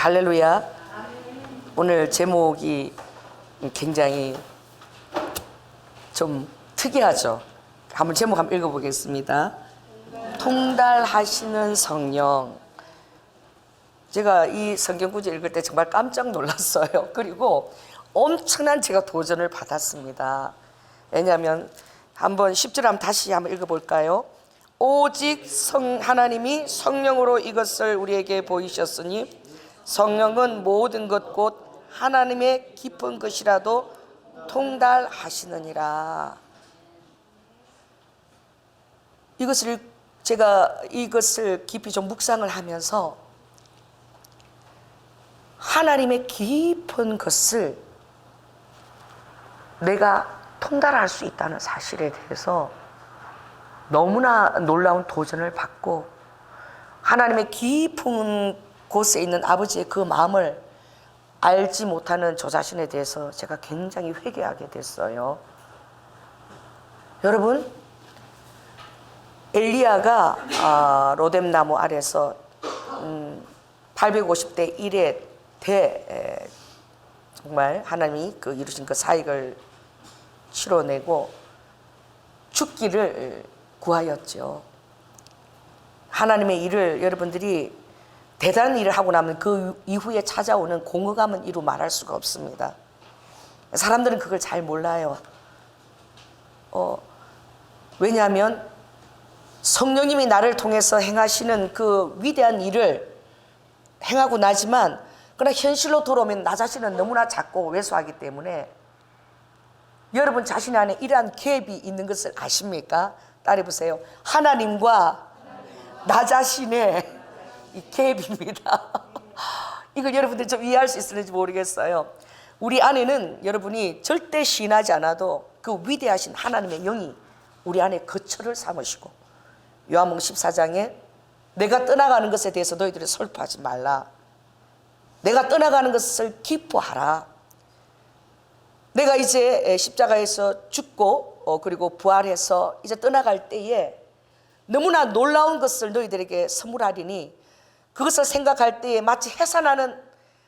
할렐루야. 오늘 제목이 굉장히 좀 특이하죠. 한번 제목 한번 읽어보겠습니다. 통달하시는 성령. 제가 이 성경 구절 읽을 때 정말 깜짝 놀랐어요. 그리고 엄청난 제가 도전을 받았습니다. 왜냐하면 한번 10절 한번 다시 한번 읽어볼까요? 오직 하나님이 성령으로 이것을 우리에게 보이셨으니 성령은 모든 것 곧 하나님의 깊은 것이라도 통달하시느니라. 제가 이것을 깊이 좀 묵상을 하면서 하나님의 깊은 것을 내가 통달할 수 있다는 사실에 대해서 너무나 놀라운 도전을 받고, 하나님의 깊은 곳에 있는 아버지의 그 마음을 알지 못하는 저 자신에 대해서 제가 굉장히 회개하게 됐어요. 여러분, 엘리야가 로뎀나무 아래서 850대 1의 정말 하나님이 이루신 그 사역을 치러내고 죽기를 구하였죠. 하나님의 일을 여러분들이 대단한 일을 하고 나면 그 이후에 찾아오는 공허감은 이루 말할 수가 없습니다. 사람들은 그걸 잘 몰라요. 왜냐하면 성령님이 나를 통해서 행하시는 그 위대한 일을 행하고 나지만, 그러나 현실로 돌아오면 나 자신은 너무나 작고 왜소하기 때문에, 여러분 자신 안에 이러한 갭이 있는 것을 아십니까? 따라해보세요. 하나님과 나 자신의 이 갭입니다. 이걸 여러분들 좀 이해할 수 있을지 모르겠어요. 우리 안에는 여러분이 절대 시인하지 않아도 그 위대하신 하나님의 영이 우리 안에 거처를 삼으시고, 요한복음 14장에 내가 떠나가는 것에 대해서 너희들이 슬퍼하지 말라. 내가 떠나가는 것을 기뻐하라. 내가 이제 십자가에서 죽고 그리고 부활해서 이제 떠나갈 때에 너무나 놀라운 것을 너희들에게 선물하리니, 그것을 생각할 때에 마치 해산하는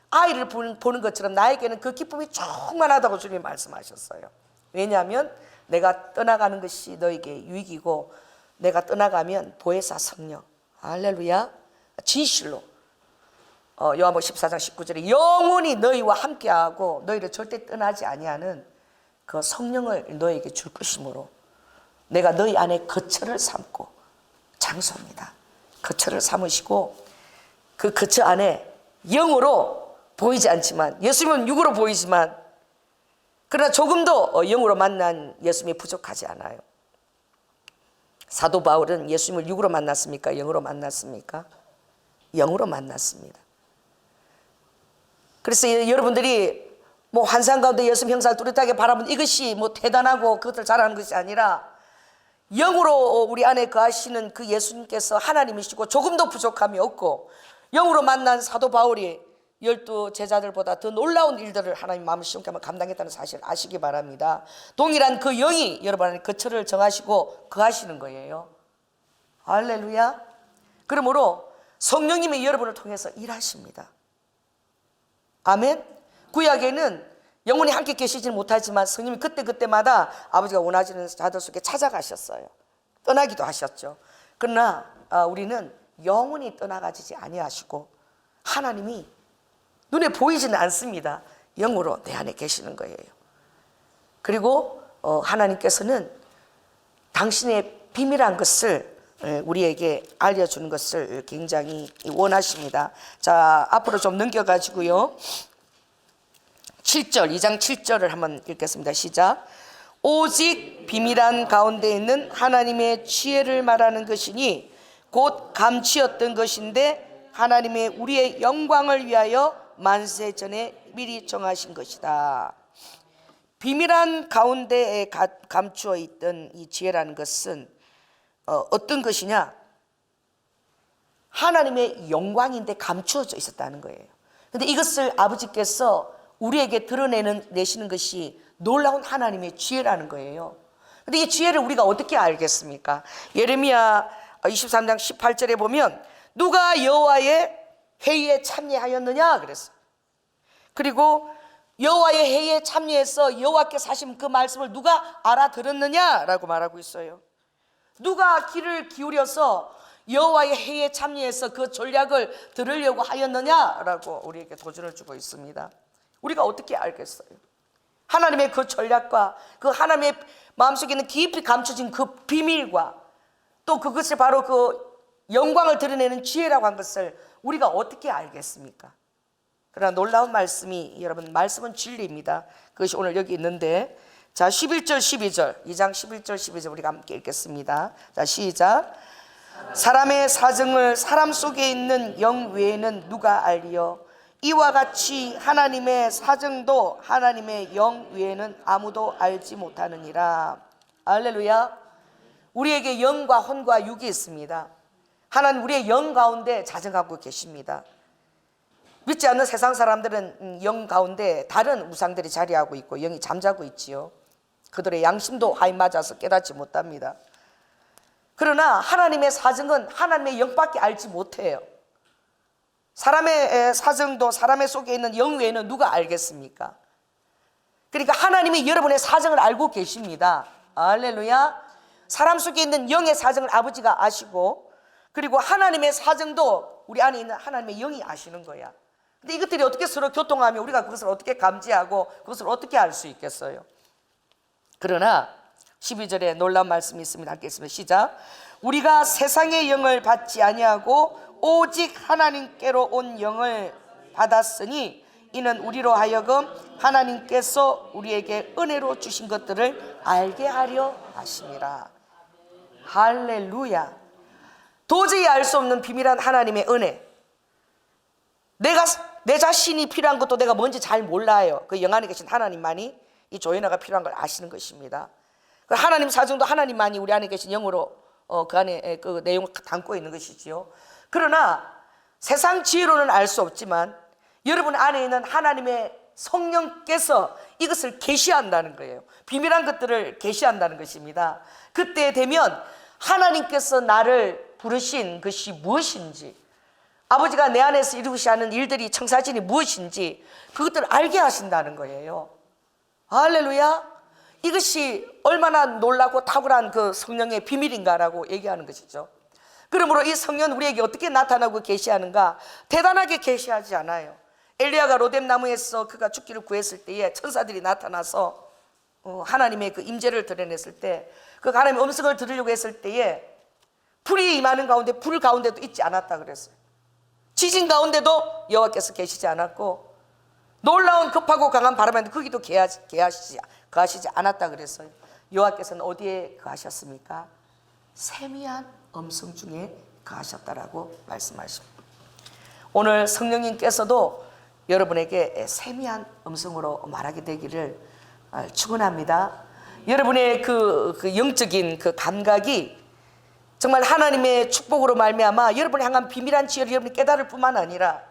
아이를 보는 것처럼 나에게는 그 기쁨이 충만하다고 주님이 말씀하셨어요. 왜냐하면 내가 떠나가는 것이 너에게 유익이고, 내가 떠나가면 보혜사 성령, 할렐루야, 진실로 요한복음 14장 19절에 영원히 너희와 함께하고 너희를 절대 떠나지 아니하는 그 성령을 너희에게 줄 것이므로 내가 너희 안에 거처를 삼고, 장소입니다. 거처를 삼으시고, 그 거처 안에 영으로 보이지 않지만, 예수님은 육으로 보이지만, 그러나 조금도 영으로 만난 예수님이 부족하지 않아요. 사도 바울은 예수님을 육으로 만났습니까? 영으로 만났습니까? 영으로 만났습니다. 그래서 여러분들이 환상 가운데 예수님 형상을 뚜렷하게 바라보는 이것이 대단하고 그것을 잘하는 것이 아니라, 영으로 우리 안에 거하시는 그 예수님께서 하나님이시고 조금도 부족함이 없고, 영으로 만난 사도 바울이 12 제자들보다 더 놀라운 일들을 하나님 마음을 시원케 하면 감당했다는 사실을 아시기 바랍니다. 동일한 그 영이 여러분 안에 거처를 정하시고 거하시는 거예요. 할렐루야. 그러므로 성령님이 여러분을 통해서 일하십니다. 아멘. 구약에는 영원히 함께 계시지는 못하지만 성령이 그때그때마다 아버지가 원하시는 자들 속에 찾아가셨어요. 떠나기도 하셨죠. 그러나 우리는 영원히 떠나가지 아니하시고, 하나님이 눈에 보이지는 않습니다. 영으로 내 안에 계시는 거예요. 그리고 하나님께서는 당신의 비밀한 것을 우리에게 알려주는 것을 굉장히 원하십니다. 자, 앞으로 좀 넘겨가지고요, 7절, 2장 7절을 한번 읽겠습니다. 시작. 오직 비밀한 가운데 있는 하나님의 지혜를 말하는 것이니 곧 감추었던 것인데 하나님의 우리의 영광을 위하여 만세 전에 미리 정하신 것이다. 비밀한 가운데에 감추어 있던 이 지혜라는 것은 어떤 것이냐? 하나님의 영광인데 감추어져 있었다는 거예요. 그런데 이것을 아버지께서 우리에게 드러내시는 것이 놀라운 하나님의 지혜라는 거예요. 그런데 이 지혜를 우리가 어떻게 알겠습니까? 예레미야 23장 18절에 보면 누가 여호와의 회의에 참여하였느냐 그랬어요. 그리고 여호와의 회의에 참여해서 여호와께서 하신 그 말씀을 누가 알아들었느냐라고 말하고 있어요. 누가 귀를 기울여서 여호와의 회의에 참여해서 그 전략을 들으려고 하였느냐라고 우리에게 도전을 주고 있습니다. 우리가 어떻게 알겠어요? 하나님의 그 전략과 그 하나님의 마음속에 있는 깊이 감춰진 그 비밀과 또 그것을 바로 그 영광을 드러내는 지혜라고 한 것을 우리가 어떻게 알겠습니까? 그러나 놀라운 말씀이, 여러분, 말씀은 진리입니다. 그것이 오늘 여기 있는데, 자 11절 12절 2장 11절 12절 우리가 함께 읽겠습니다. 자 시작. 사람의 사정을 사람 속에 있는 영 외에는 누가 알리요? 이와 같이 하나님의 사정도 하나님의 영 외에는 아무도 알지 못하느니라. 할렐루야. 우리에게 영과 혼과 육이 있습니다. 하나님 우리의 영 가운데 자정하고 계십니다. 믿지 않는 세상 사람들은 영 가운데 다른 우상들이 자리하고 있고 영이 잠자고 있지요. 그들의 양심도 하이 맞아서 깨닫지 못합니다. 그러나 하나님의 사정은 하나님의 영밖에 알지 못해요. 사람의 사정도 사람의 속에 있는 영 외에는 누가 알겠습니까? 그러니까 하나님이 여러분의 사정을 알고 계십니다. 할렐루야. 사람 속에 있는 영의 사정을 아버지가 아시고, 그리고 하나님의 사정도 우리 안에 있는 하나님의 영이 아시는 거야. 근데 이것들이 어떻게 서로 교통하며 우리가 그것을 어떻게 감지하고 그것을 어떻게 알 수 있겠어요? 그러나 12절에 놀라운 말씀이 있습니다. 함께 시작. 우리가 세상의 영을 받지 아니하고 오직 하나님께로 온 영을 받았으니 이는 우리로 하여금 하나님께서 우리에게 은혜로 주신 것들을 알게 하려 하심이라. 할렐루야. 도저히 알 수 없는 비밀한 하나님의 은혜. 내 자신이 필요한 것도 내가 뭔지 잘 몰라요. 그 영 안에 계신 하나님만이 이 조연아가 필요한 걸 아시는 것입니다. 그 하나님 사정도 하나님만이 우리 안에 계신 영으로 그 안에 그 내용을 담고 있는 것이지요. 그러나 세상 지혜로는 알 수 없지만 여러분 안에 있는 하나님의 성령께서 이것을 계시한다는 거예요. 비밀한 것들을 계시한다는 것입니다. 그때 되면 하나님께서 나를 부르신 것이 무엇인지, 아버지가 내 안에서 이루시지 않은 일들이, 청사진이 무엇인지 그것들을 알게 하신다는 거예요. 할렐루야. 이것이 얼마나 놀라고 탁월한 그 성령의 비밀인가라고 얘기하는 것이죠. 그러므로 이 성령은 우리에게 어떻게 나타나고 계시하는가? 대단하게 계시하지 않아요. 엘리야가 로뎀나무에서 그가 죽기를 구했을 때에 천사들이 나타나서 하나님의 그 임재를 드러냈을 때, 그 하나님의 음성을 들으려고 했을 때에 불이 임하는 가운데 불 가운데도 있지 않았다 그랬어요. 지진 가운데도 여호와께서 계시지 않았고, 놀라운 급하고 강한 바람에도 거기도 거하시지 않았다 그랬어요. 여호와께서는 어디에 거하셨습니까? 세미한 음성 중에 거하셨다라고 말씀하십니다. 오늘 성령님께서도 여러분에게 세미한 음성으로 말하게 되기를 축원합니다. 여러분의 그 영적인 그 감각이 정말 하나님의 축복으로 말미암아 여러분을 향한 비밀한 지혜를 여러분이 깨달을 뿐만 아니라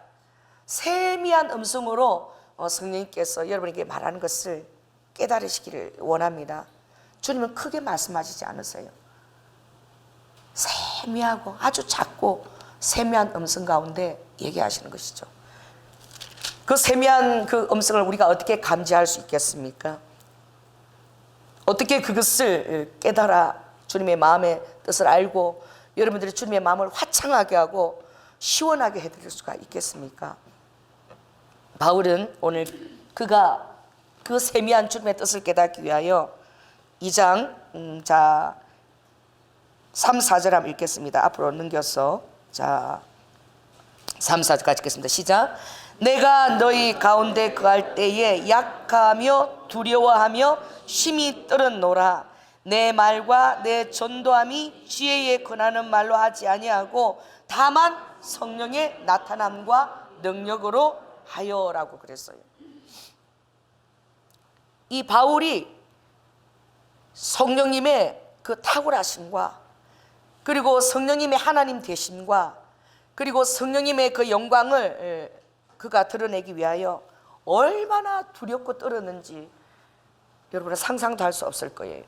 세미한 음성으로 성령님께서 여러분에게 말하는 것을 깨달으시기를 원합니다. 주님은 크게 말씀하시지 않으세요. 세미하고 아주 작고 세미한 음성 가운데 얘기하시는 것이죠. 그 세미한 그 음성을 우리가 어떻게 감지할 수 있겠습니까? 어떻게 그것을 깨달아 주님의 마음의 뜻을 알고 여러분들이 주님의 마음을 화창하게 하고 시원하게 해드릴 수가 있겠습니까? 바울은 오늘 그가 그 세미한 주님의 뜻을 깨닫기 위하여 2장 3, 4절 한번 읽겠습니다. 앞으로 넘겨서 3, 4절까지 읽겠습니다. 시작. 내가 너희 가운데 거할 때에 약하며 두려워하며 심히 떨었노라. 내 말과 내 전도함이 지혜에 권하는 말로 하지 아니하고 다만 성령의 나타남과 능력으로 하여라고 그랬어요. 이 바울이 성령님의 그 탁월하심과 그리고 성령님의 하나님 되심과 그리고 성령님의 그 영광을 그가 드러내기 위하여 얼마나 두렵고 떨었는지 여러분은 상상도 할 수 없을 거예요.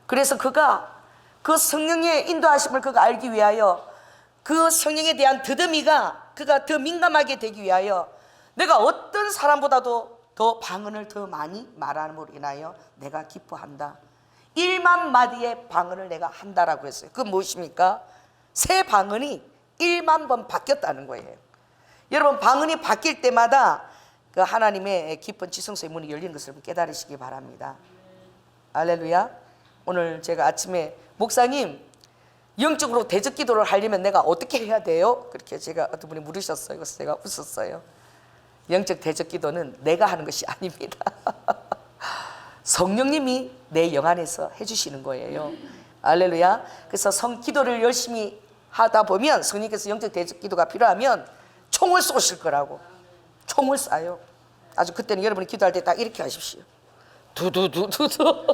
그래서 그가 그 성령의 인도하심을 그가 알기 위하여 그 성령에 대한 더듬이가 그가 더 민감하게 되기 위하여 내가 어떤 사람보다도 더 방언을 더 많이 말함으로 인하여 내가 기뻐한다. 1만 마디의 방언을 내가 한다라고 했어요. 그건 무엇입니까? 새 방언이 1만 번 바뀌었다는 거예요. 여러분, 방언이 바뀔 때마다 그 하나님의 깊은 지성소의 문이 열리는 것을 깨달으시기 바랍니다. 할렐루야. 오늘 제가 아침에 목사님, 영적으로 대적 기도를 하려면 내가 어떻게 해야 돼요? 그렇게 제가 어떤 분이 물으셨어요. 그래서 제가 웃었어요. 영적 대적 기도는 내가 하는 것이 아닙니다. 성령님이 내 영 안에서 해주시는 거예요. 할렐루야. 그래서 기도를 열심히 하다 보면 성령께서 영적 대적 기도가 필요하면 총을 쏘실 거라고. 총을 쏴요. 아주 그때는 여러분이 기도할 때 딱 이렇게 하십시오. 두두두두두.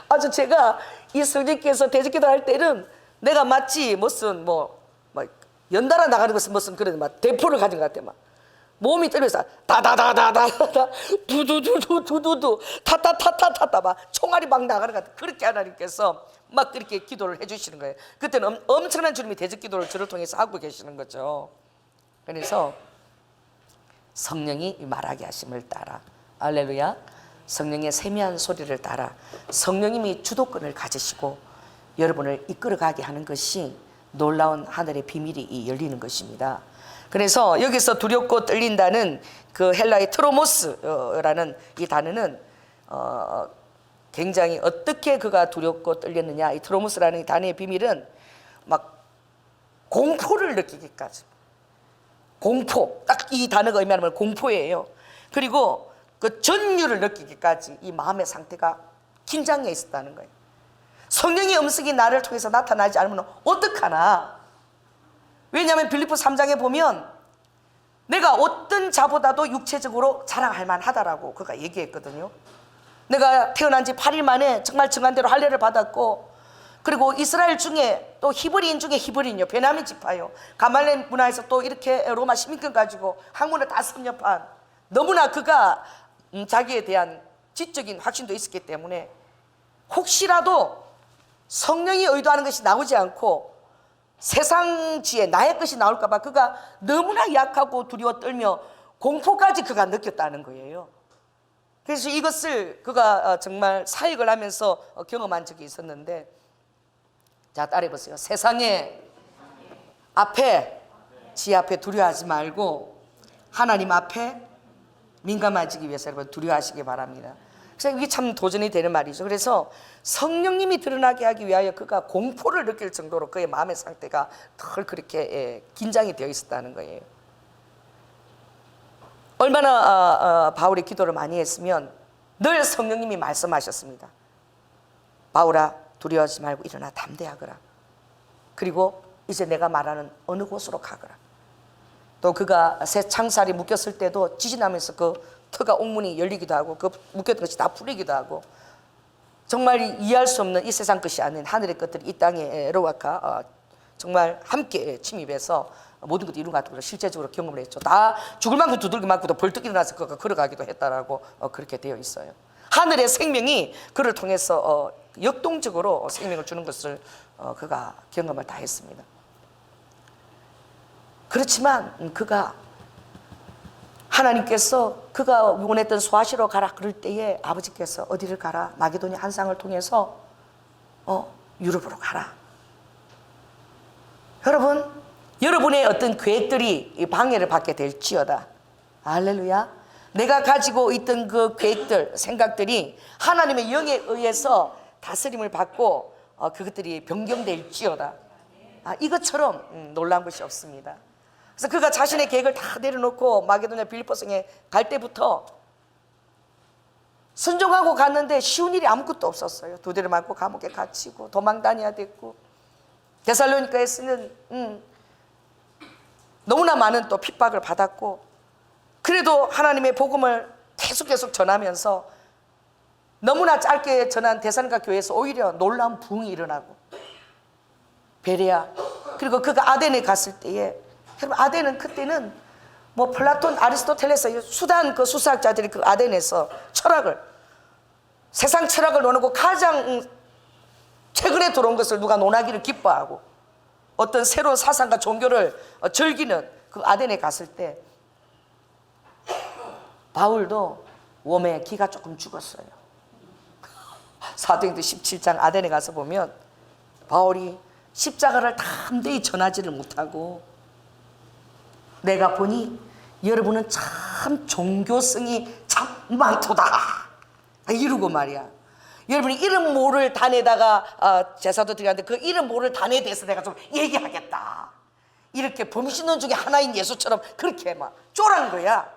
아주 제가 이 성령께서 대적 기도할 때는 내가 마치 무슨 뭐 연달아 나가는 것은 무슨 그런 막 대포를 가진 것 같아. 막 몸이 떨면서 다다다다다다 두두두두두두 타타타타타타 막 총알이 막 나가는 것 같아. 그렇게 하나님께서 막 그렇게 기도를 해주시는 거예요. 그때는 엄청난 주님이 대적 기도를 저를 통해서 하고 계시는 거죠. 그래서 성령이 말하게 하심을 따라, 할렐루야, 성령의 세미한 소리를 따라 성령님이 주도권을 가지시고 여러분을 이끌어가게 하는 것이 놀라운 하늘의 비밀이 열리는 것입니다. 그래서 여기서 두렵고 떨린다는 그 헬라의 트로모스라는 이 단어는 굉장히 어떻게 그가 두렵고 떨렸느냐, 이 트로모스라는 이 단어의 비밀은 막 공포를 느끼기까지, 공포, 딱 이 단어가 의미하는 건 공포예요. 그리고 그 전율을 느끼기까지 이 마음의 상태가 긴장해 있었다는 거예요. 성령의 음성이 나를 통해서 나타나지 않으면 어떡하나. 왜냐하면 빌립보 3장에 보면 내가 어떤 자보다도 육체적으로 자랑할 만하다라고 그가 얘기했거든요. 내가 태어난 지 8일 만에 정말 정한 대로 할례를 받았고, 그리고 이스라엘 중에 또 히브리인 중에 히브리인요, 베냐민 지파요, 가말레 문화에서 또 이렇게 로마 시민권 가지고 학문을 다 섭렵한, 너무나 그가 자기에 대한 지적인 확신도 있었기 때문에 혹시라도 성령이 의도하는 것이 나오지 않고 세상지에 나의 것이 나올까 봐 그가 너무나 약하고 두려워 떨며 공포까지 그가 느꼈다는 거예요. 그래서 이것을 그가 정말 사역을 하면서 경험한 적이 있었는데, 자, 따라해 보세요. 세상에 앞에, 지 앞에 두려워하지 말고 하나님 앞에 민감해지기 위해서 여러분 두려워하시기 바랍니다. 그래서 이게 참 도전이 되는 말이죠. 그래서 성령님이 드러나게 하기 위하여 그가 공포를 느낄 정도로 그의 마음의 상태가 덜 그렇게 긴장이 되어 있었다는 거예요. 얼마나 바울이 기도를 많이 했으면 늘 성령님이 말씀하셨습니다. 바울아, 두려워하지 말고 일어나 담대하거라. 그리고 이제 내가 말하는 어느 곳으로 가거라. 또 그가 새 창살이 묶였을 때도 지진하면서 그 터가 옥문이 열리기도 하고 그 묶였던 것이 다 풀리기도 하고, 정말 이해할 수 없는 이 세상 것이 아닌 하늘의 것들이 이 땅에 에로와카 정말 함께 침입해서 모든 것도 이룬 것 같은 걸 실제적으로 경험을 했죠. 다 죽을 만큼 두들겨 맞고도 벌떡 일어나서 그가 걸어가기도 했다라고 그렇게 되어 있어요. 하늘의 생명이 그를 통해서 역동적으로 생명을 주는 것을 그가 경험을 다 했습니다. 그렇지만 그가 하나님께서 그가 원했던 소아시로 가라 그럴 때에 아버지께서 어디를 가라? 마게도냐 한 쌍을 통해서 유럽으로 가라. 여러분의 어떤 계획들이 방해를 받게 될지어다. 할렐루야. 내가 가지고 있던 그 계획들, 생각들이 하나님의 영에 의해서 다스림을 받고 그것들이 변경될지어다. 이것처럼 놀라운 것이 없습니다. 그래서 그가 자신의 계획을 다 내려놓고 마게도냐 빌립보성에 갈 때부터 순종하고 갔는데 쉬운 일이 아무것도 없었어요. 두 대를 맞고 감옥에 갇히고 도망 다녀야 됐고, 데살로니가에서는 너무나 많은 또 핍박을 받았고, 그래도 하나님의 복음을 계속 전하면서 너무나 짧게 전한 데살로니가 교회에서 오히려 놀라운 부흥이 일어나고, 베레아, 그리고 그가 아덴에 갔을 때에, 여러분 아덴은 그때는 뭐 플라톤, 아리스토텔레스 수단 그 수사학자들이 그 아덴에서 철학을, 세상 철학을 논하고 가장 최근에 들어온 것을 누가 논하기를 기뻐하고 어떤 새로운 사상과 종교를 즐기는 그 아덴에 갔을 때 바울도 웜에 기가 조금 죽었어요. 사도행전 17장 아덴에 가서 보면 바울이 십자가를 담대히 전하지를 못하고, 내가 보니 여러분은 참 종교성이 참 많도다 이러고 말이야. 여러분이 이름 모를 단에다가 제사도 드리는데 그 이름 모를 단에 대해서 내가 좀 얘기하겠다, 이렇게 범신론 중에 하나인 예수처럼 그렇게 막 쪼란 거야.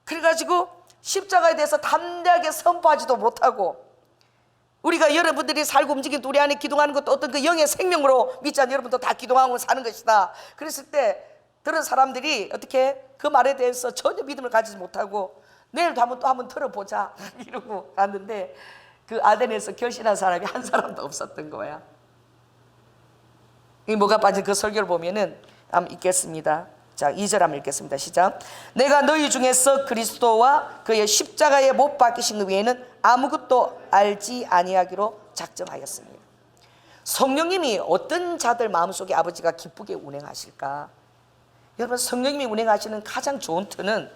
그래가지고 십자가에 대해서 담대하게 선포하지도 못하고, 우리가 여러분들이 살고 움직이는 우리 안에 기도하는 것도 어떤 그 영의 생명으로 믿지 않는 여러분도 다 기도하고 사는 것이다. 그랬을 때 들은 사람들이 어떻게 그 말에 대해서 전혀 믿음을 가지지 못하고, 내일도 한번 들어보자 이러고 갔는데 그 아덴에서 결신한 사람이 한 사람도 없었던 거야. 이 뭐가 빠진 그 설교를 보면은 한번 읽겠습니다. 자, 2절 한번 읽겠습니다. 시작. 내가 너희 중에서 그리스도와 그의 십자가에 못 박히신 그 외에는 아무것도 알지 아니하기로 작정하였습니다. 성령님이 어떤 자들 마음속에 아버지가 기쁘게 운행하실까? 여러분, 성령님이 운행하시는 가장 좋은 터는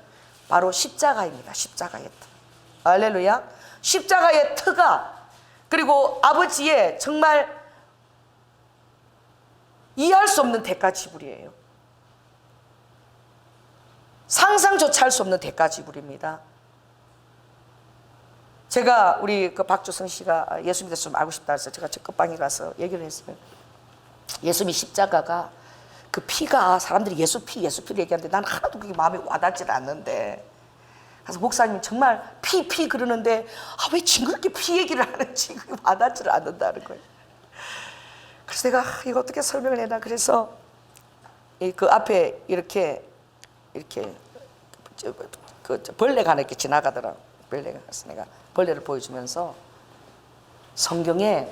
바로 십자가입니다. 십자가의 터. 할렐루야. 십자가의 터가, 그리고 아버지의 정말 이해할 수 없는 대가 지불이에요. 상상조차 할 수 없는 대가 지불입니다. 제가 우리 그 박주성 씨가 예수님에 대해서 좀 알고 싶다 해서 제가 저 끝방에 가서 얘기를 했어요. 예수님이 십자가가 그 피가, 사람들이 예수 피를 얘기하는데 나는 하나도 그게 마음에 와닿지 않는데, 그래서 목사님이 정말 피 그러는데 왜 징그럽게 피 얘기를 하는지 그게 와닿지를 않는다는 거예요. 그래서 내가 이거 어떻게 설명을 해나, 그래서 그 앞에 이렇게 벌레가 하나 이렇게 지나가더라고. 벌레가 가서 내가 벌레를 보여주면서, 성경에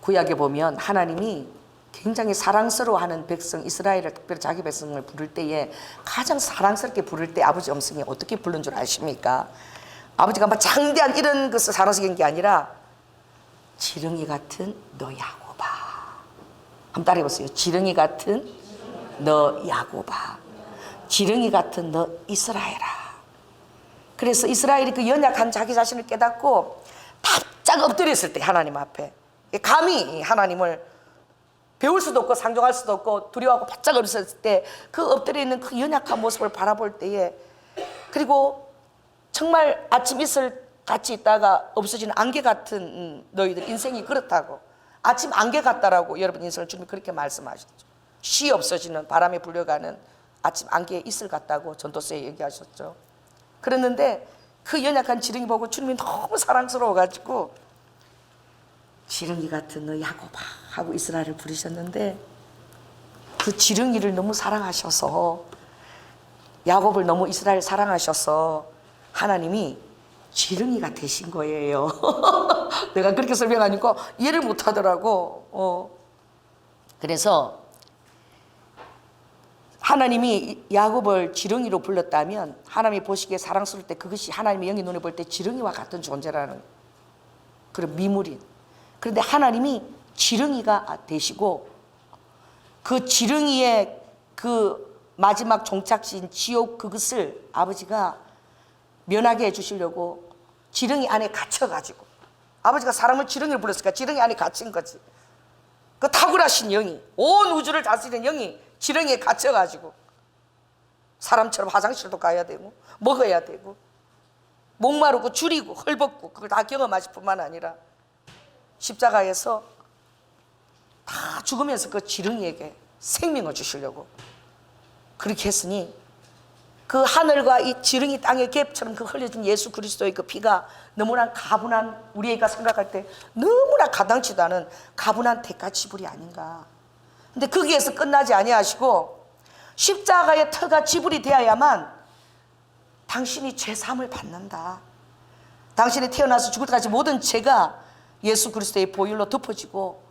구약에 보면 하나님이 굉장히 사랑스러워하는 백성 이스라엘을, 특별히 자기 백성을 부를 때에 가장 사랑스럽게 부를 때 아버지 음성이 어떻게 부른 줄 아십니까? 아버지가 막 장대한 이런 것을 사랑스러운 게 아니라 지렁이 같은 너 야곱아. 한번 따라해 보세요. 지렁이 같은 너 야곱아, 지렁이 같은 너 이스라엘아. 그래서 이스라엘이 그 연약한 자기 자신을 깨닫고 바짝 엎드렸을 때, 하나님 앞에 감히 하나님을 배울 수도 없고 상종할 수도 없고 두려워하고 바짝 엎드렸을 때, 그 엎드려 있는 그 연약한 모습을 바라볼 때에, 그리고 정말 아침 이슬 같이 있다가 없어지는 안개 같은 너희들 인생이 그렇다고, 아침 안개 같다라고 여러분 인생을 주님이 그렇게 말씀하셨죠. 쉬 없어지는, 바람에 불려가는 아침 안개 이슬 같다고 전도서에 얘기하셨죠. 그랬는데 그 연약한 지렁이 보고 주님이 너무 사랑스러워가지고 지렁이 같은 너 야곱아 하고 이스라엘을 부르셨는데, 그 지렁이를 너무 사랑하셔서, 야곱을 너무 이스라엘 사랑하셔서 하나님이 지렁이가 되신 거예요. 내가 그렇게 설명하니까 이해를 못 하더라고. 그래서 하나님이 야곱을 지렁이로 불렀다면 하나님이 보시기에 사랑스러울 때 그것이 하나님의 영의 눈에 볼 때 지렁이와 같은 존재라는 그런 미물인. 그런데 하나님이 지렁이가 되시고, 그 지렁이의 그 마지막 종착지인 지옥, 그것을 아버지가 면하게 해주시려고 지렁이 안에 갇혀가지고, 아버지가 사람을 지렁이로 불렀으니까 지렁이 안에 갇힌 거지. 그 탁월하신 영이, 온 우주를 다스리는 영이 지렁이에 갇혀가지고 사람처럼 화장실도 가야 되고 먹어야 되고 목마르고 줄이고 헐벗고 그걸 다 경험하실 뿐만 아니라 십자가에서 다 죽으면서 그 지렁이에게 생명을 주시려고 그렇게 했으니, 그 하늘과 이 지렁이 땅의 갭처럼 그 흘려진 예수 그리스도의 그 피가 너무나 가분한, 우리가 생각할 때 너무나 가당치도 않은 가분한 대가 지불이 아닌가. 근데 거기에서 끝나지 아니하시고 십자가의 터가 지불이 되어야만 당신이 죄사함을 받는다. 당신이 태어나서 죽을 때까지 모든 죄가 예수 그리스도의 보혈로 덮어지고,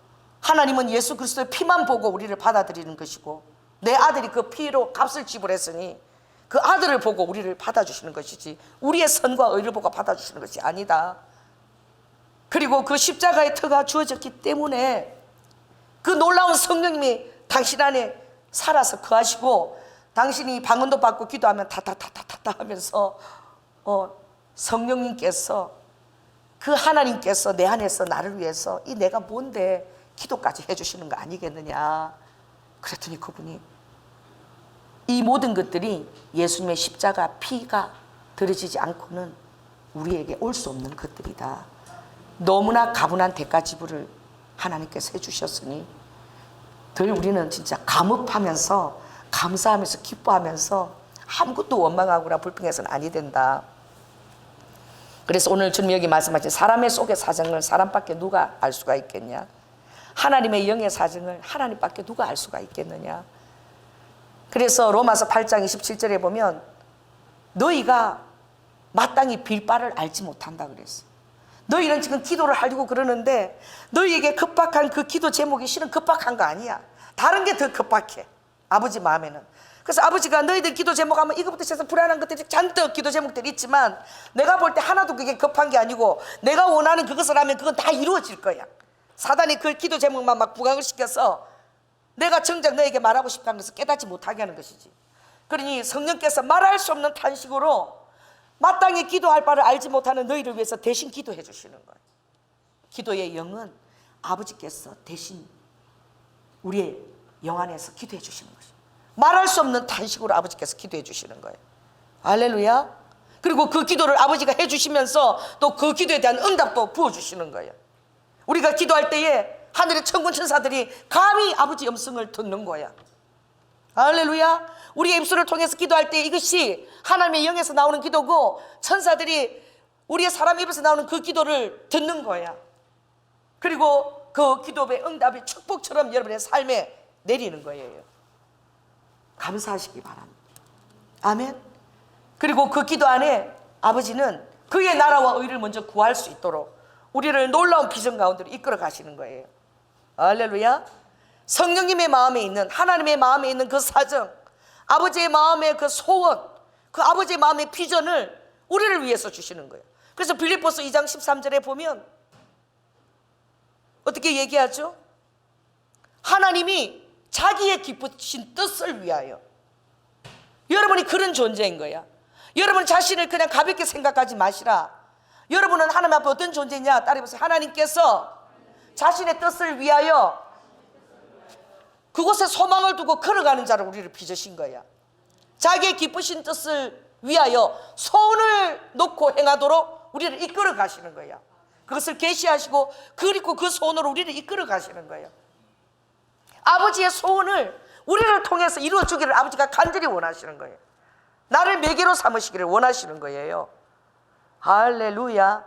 하나님은 예수 그리스도의 피만 보고 우리를 받아들이는 것이고, 내 아들이 그 피로 값을 지불했으니 그 아들을 보고 우리를 받아주시는 것이지, 우리의 선과 의를 보고 받아주시는 것이 아니다. 그리고 그 십자가의 터가 주어졌기 때문에 그 놀라운 성령님이 당신 안에 살아서 거하시고 당신이 방언도 받고 기도하면 타타타타타 하면서 성령님께서 그 하나님께서 내 안에서 나를 위해서 이 내가 뭔데 기도까지 해주시는 거 아니겠느냐. 그랬더니 그분이 이 모든 것들이 예수님의 십자가 피가 들어지지 않고는 우리에게 올 수 없는 것들이다. 너무나 가분한 대가 지불을 하나님께서 해주셨으니 늘 우리는 진짜 감업하면서 감사하면서 기뻐하면서 아무것도 원망하거나 불평해서는 아니 된다. 그래서 오늘 주님 여기 말씀하신 사람의 속의 사정을 사람밖에 누가 알 수가 있겠냐. 하나님의 영의 사정을 하나님밖에 누가 알 수가 있겠느냐. 그래서 로마서 8장 27절에 보면 너희가 마땅히 빌 바를 알지 못한다 그랬어. 너희는 지금 기도를 하려고 그러는데 너희에게 급박한 그 기도 제목이 실은 급박한 거 아니야. 다른 게 더 급박해, 아버지 마음에는. 그래서 아버지가 너희들 기도 제목하면 이것부터 시작해서 불안한 것들이 잔뜩 기도 제목들이 있지만 내가 볼 때 하나도 그게 급한 게 아니고 내가 원하는 그것을 하면 그건 다 이루어질 거야. 사단이 그 기도 제목만 막 부각을 시켜서 내가 정작 너에게 말하고 싶다는 것을 깨닫지 못하게 하는 것이지. 그러니 성령께서 말할 수 없는 탄식으로 마땅히 기도할 바를 알지 못하는 너희를 위해서 대신 기도해 주시는 거예요. 기도의 영은 아버지께서 대신 우리의 영 안에서 기도해 주시는 것이에요. 말할 수 없는 탄식으로 아버지께서 기도해 주시는 거예요. 할렐루야. 그리고 그 기도를 아버지가 해 주시면서 또 그 기도에 대한 응답도 부어 주시는 거예요. 우리가 기도할 때에 하늘의 천군 천사들이 감히 아버지 음성을 듣는 거야. 할렐루야. 우리의 입술을 통해서 기도할 때 이것이 하나님의 영에서 나오는 기도고 천사들이 우리의 사람 입에서 나오는 그 기도를 듣는 거야. 그리고 그 기도의 응답이 축복처럼 여러분의 삶에 내리는 거예요. 감사하시기 바랍니다. 아멘. 그리고 그 기도 안에 아버지는 그의 나라와 의를 먼저 구할 수 있도록 우리를 놀라운 비전 가운데로 이끌어 가시는 거예요. 할렐루야. 성령님의 마음에 있는, 하나님의 마음에 있는 그 사정, 아버지의 마음의 그 소원, 그 아버지의 마음의 비전을 우리를 위해서 주시는 거예요. 그래서 빌립보서 2장 13절에 보면 어떻게 얘기하죠? 하나님이 자기의 기쁘신 뜻을 위하여. 여러분이 그런 존재인 거야. 여러분 자신을 그냥 가볍게 생각하지 마시라. 여러분은 하나님 앞에 어떤 존재냐? 따라해보세요. 하나님께서 자신의 뜻을 위하여 그곳에 소망을 두고 걸어가는 자를 우리를 빚으신 거야. 자기의 기쁘신 뜻을 위하여 소원을 놓고 행하도록 우리를 이끌어 가시는 거야. 그것을 계시하시고 그리고 그 소원으로 우리를 이끌어 가시는 거예요. 아버지의 소원을 우리를 통해서 이루어 주기를 아버지가 간절히 원하시는 거예요. 나를 매개로 삼으시기를 원하시는 거예요. 할렐루야.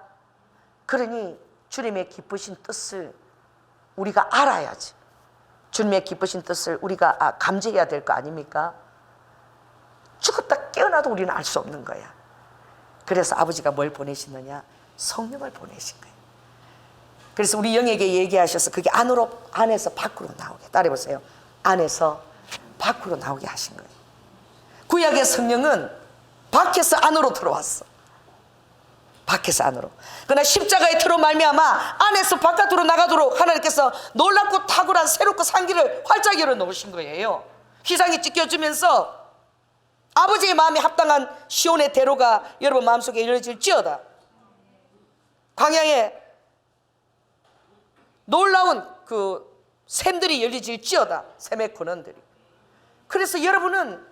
그러니 주님의 기쁘신 뜻을 우리가 알아야지. 주님의 기쁘신 뜻을 우리가 감지해야 될 거 아닙니까? 죽었다 깨어나도 우리는 알 수 없는 거야. 그래서 아버지가 뭘 보내시느냐? 성령을 보내신 거예요. 그래서 우리 영에게 얘기하셔서 그게 안에서 밖으로 나오게. 따라해보세요. 안에서 밖으로 나오게 하신 거예요. 구약의 성령은 밖에서 안으로 들어왔어. 밖에서 안으로. 그러나 십자가의 틀로 말미암아 안에서 바깥으로 나가도록 하나님께서 놀랍고 탁월한 새롭고 상기를 활짝 열어놓으신 거예요. 휘장이 찢겨지면서 아버지의 마음에 합당한 시온의 대로가 여러분 마음속에 열려질지어다. 광야에 놀라운 그 샘들이 열려질지어다. 샘의 근원들이. 그래서 여러분은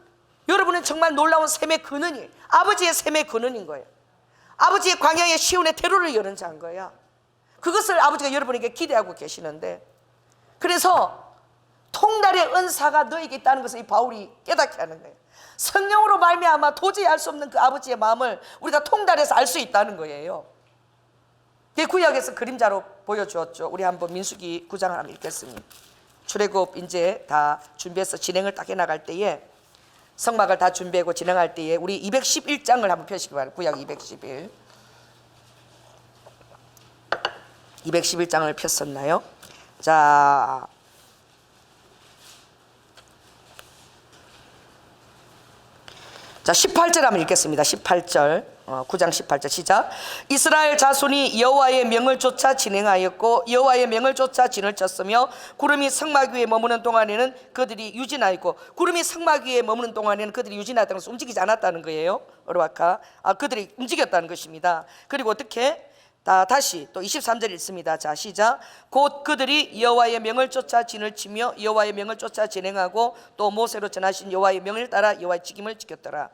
정말 놀라운 샘의 근원이 아버지의 샘의 근원인 거예요. 아버지의 광야의 시온의 대로를 여는 자인 거야. 그것을 아버지가 여러분에게 기대하고 계시는데, 그래서 통달의 은사가 너에게 있다는 것을 이 바울이 깨닫게 하는 거예요. 성령으로 말미암아 도저히 알 수 없는 그 아버지의 마음을 우리가 통달해서 알 수 있다는 거예요. 그게 구약에서 그림자로 보여주었죠. 우리 한번 민수기 9장을 한번 읽겠습니다. 출애굽 이제 다 준비해서 진행을 딱 해나갈 때에, 성막을 다 준비하고 진행할 때에 우리 211장을 한번 펴시기 바랍니다. 구약 211장을 폈었나요? 자, 18절 한번 읽겠습니다. 18절 9장 18절 시작. 이스라엘 자손이 여호와의 명을 쫓아 진행하였고 여호와의 명을 쫓아 진을 쳤으며 구름이 성막 위에 머무는 동안에는 그들이 유진하였고, 구름이 성막 위에 머무는 동안에는 그들이 유진하였다는 것은 움직이지 않았다는 거예요. 어르와카, 그들이 움직였다는 것입니다. 그리고 어떻게? 다시 또 23절 읽습니다. 자 시작. 곧 그들이 여호와의 명을 쫓아 진을 치며 여호와의 명을 쫓아 진행하고 또 모세로 전하신 여호와의 명을 따라 여호와의 직임을 지켰더라.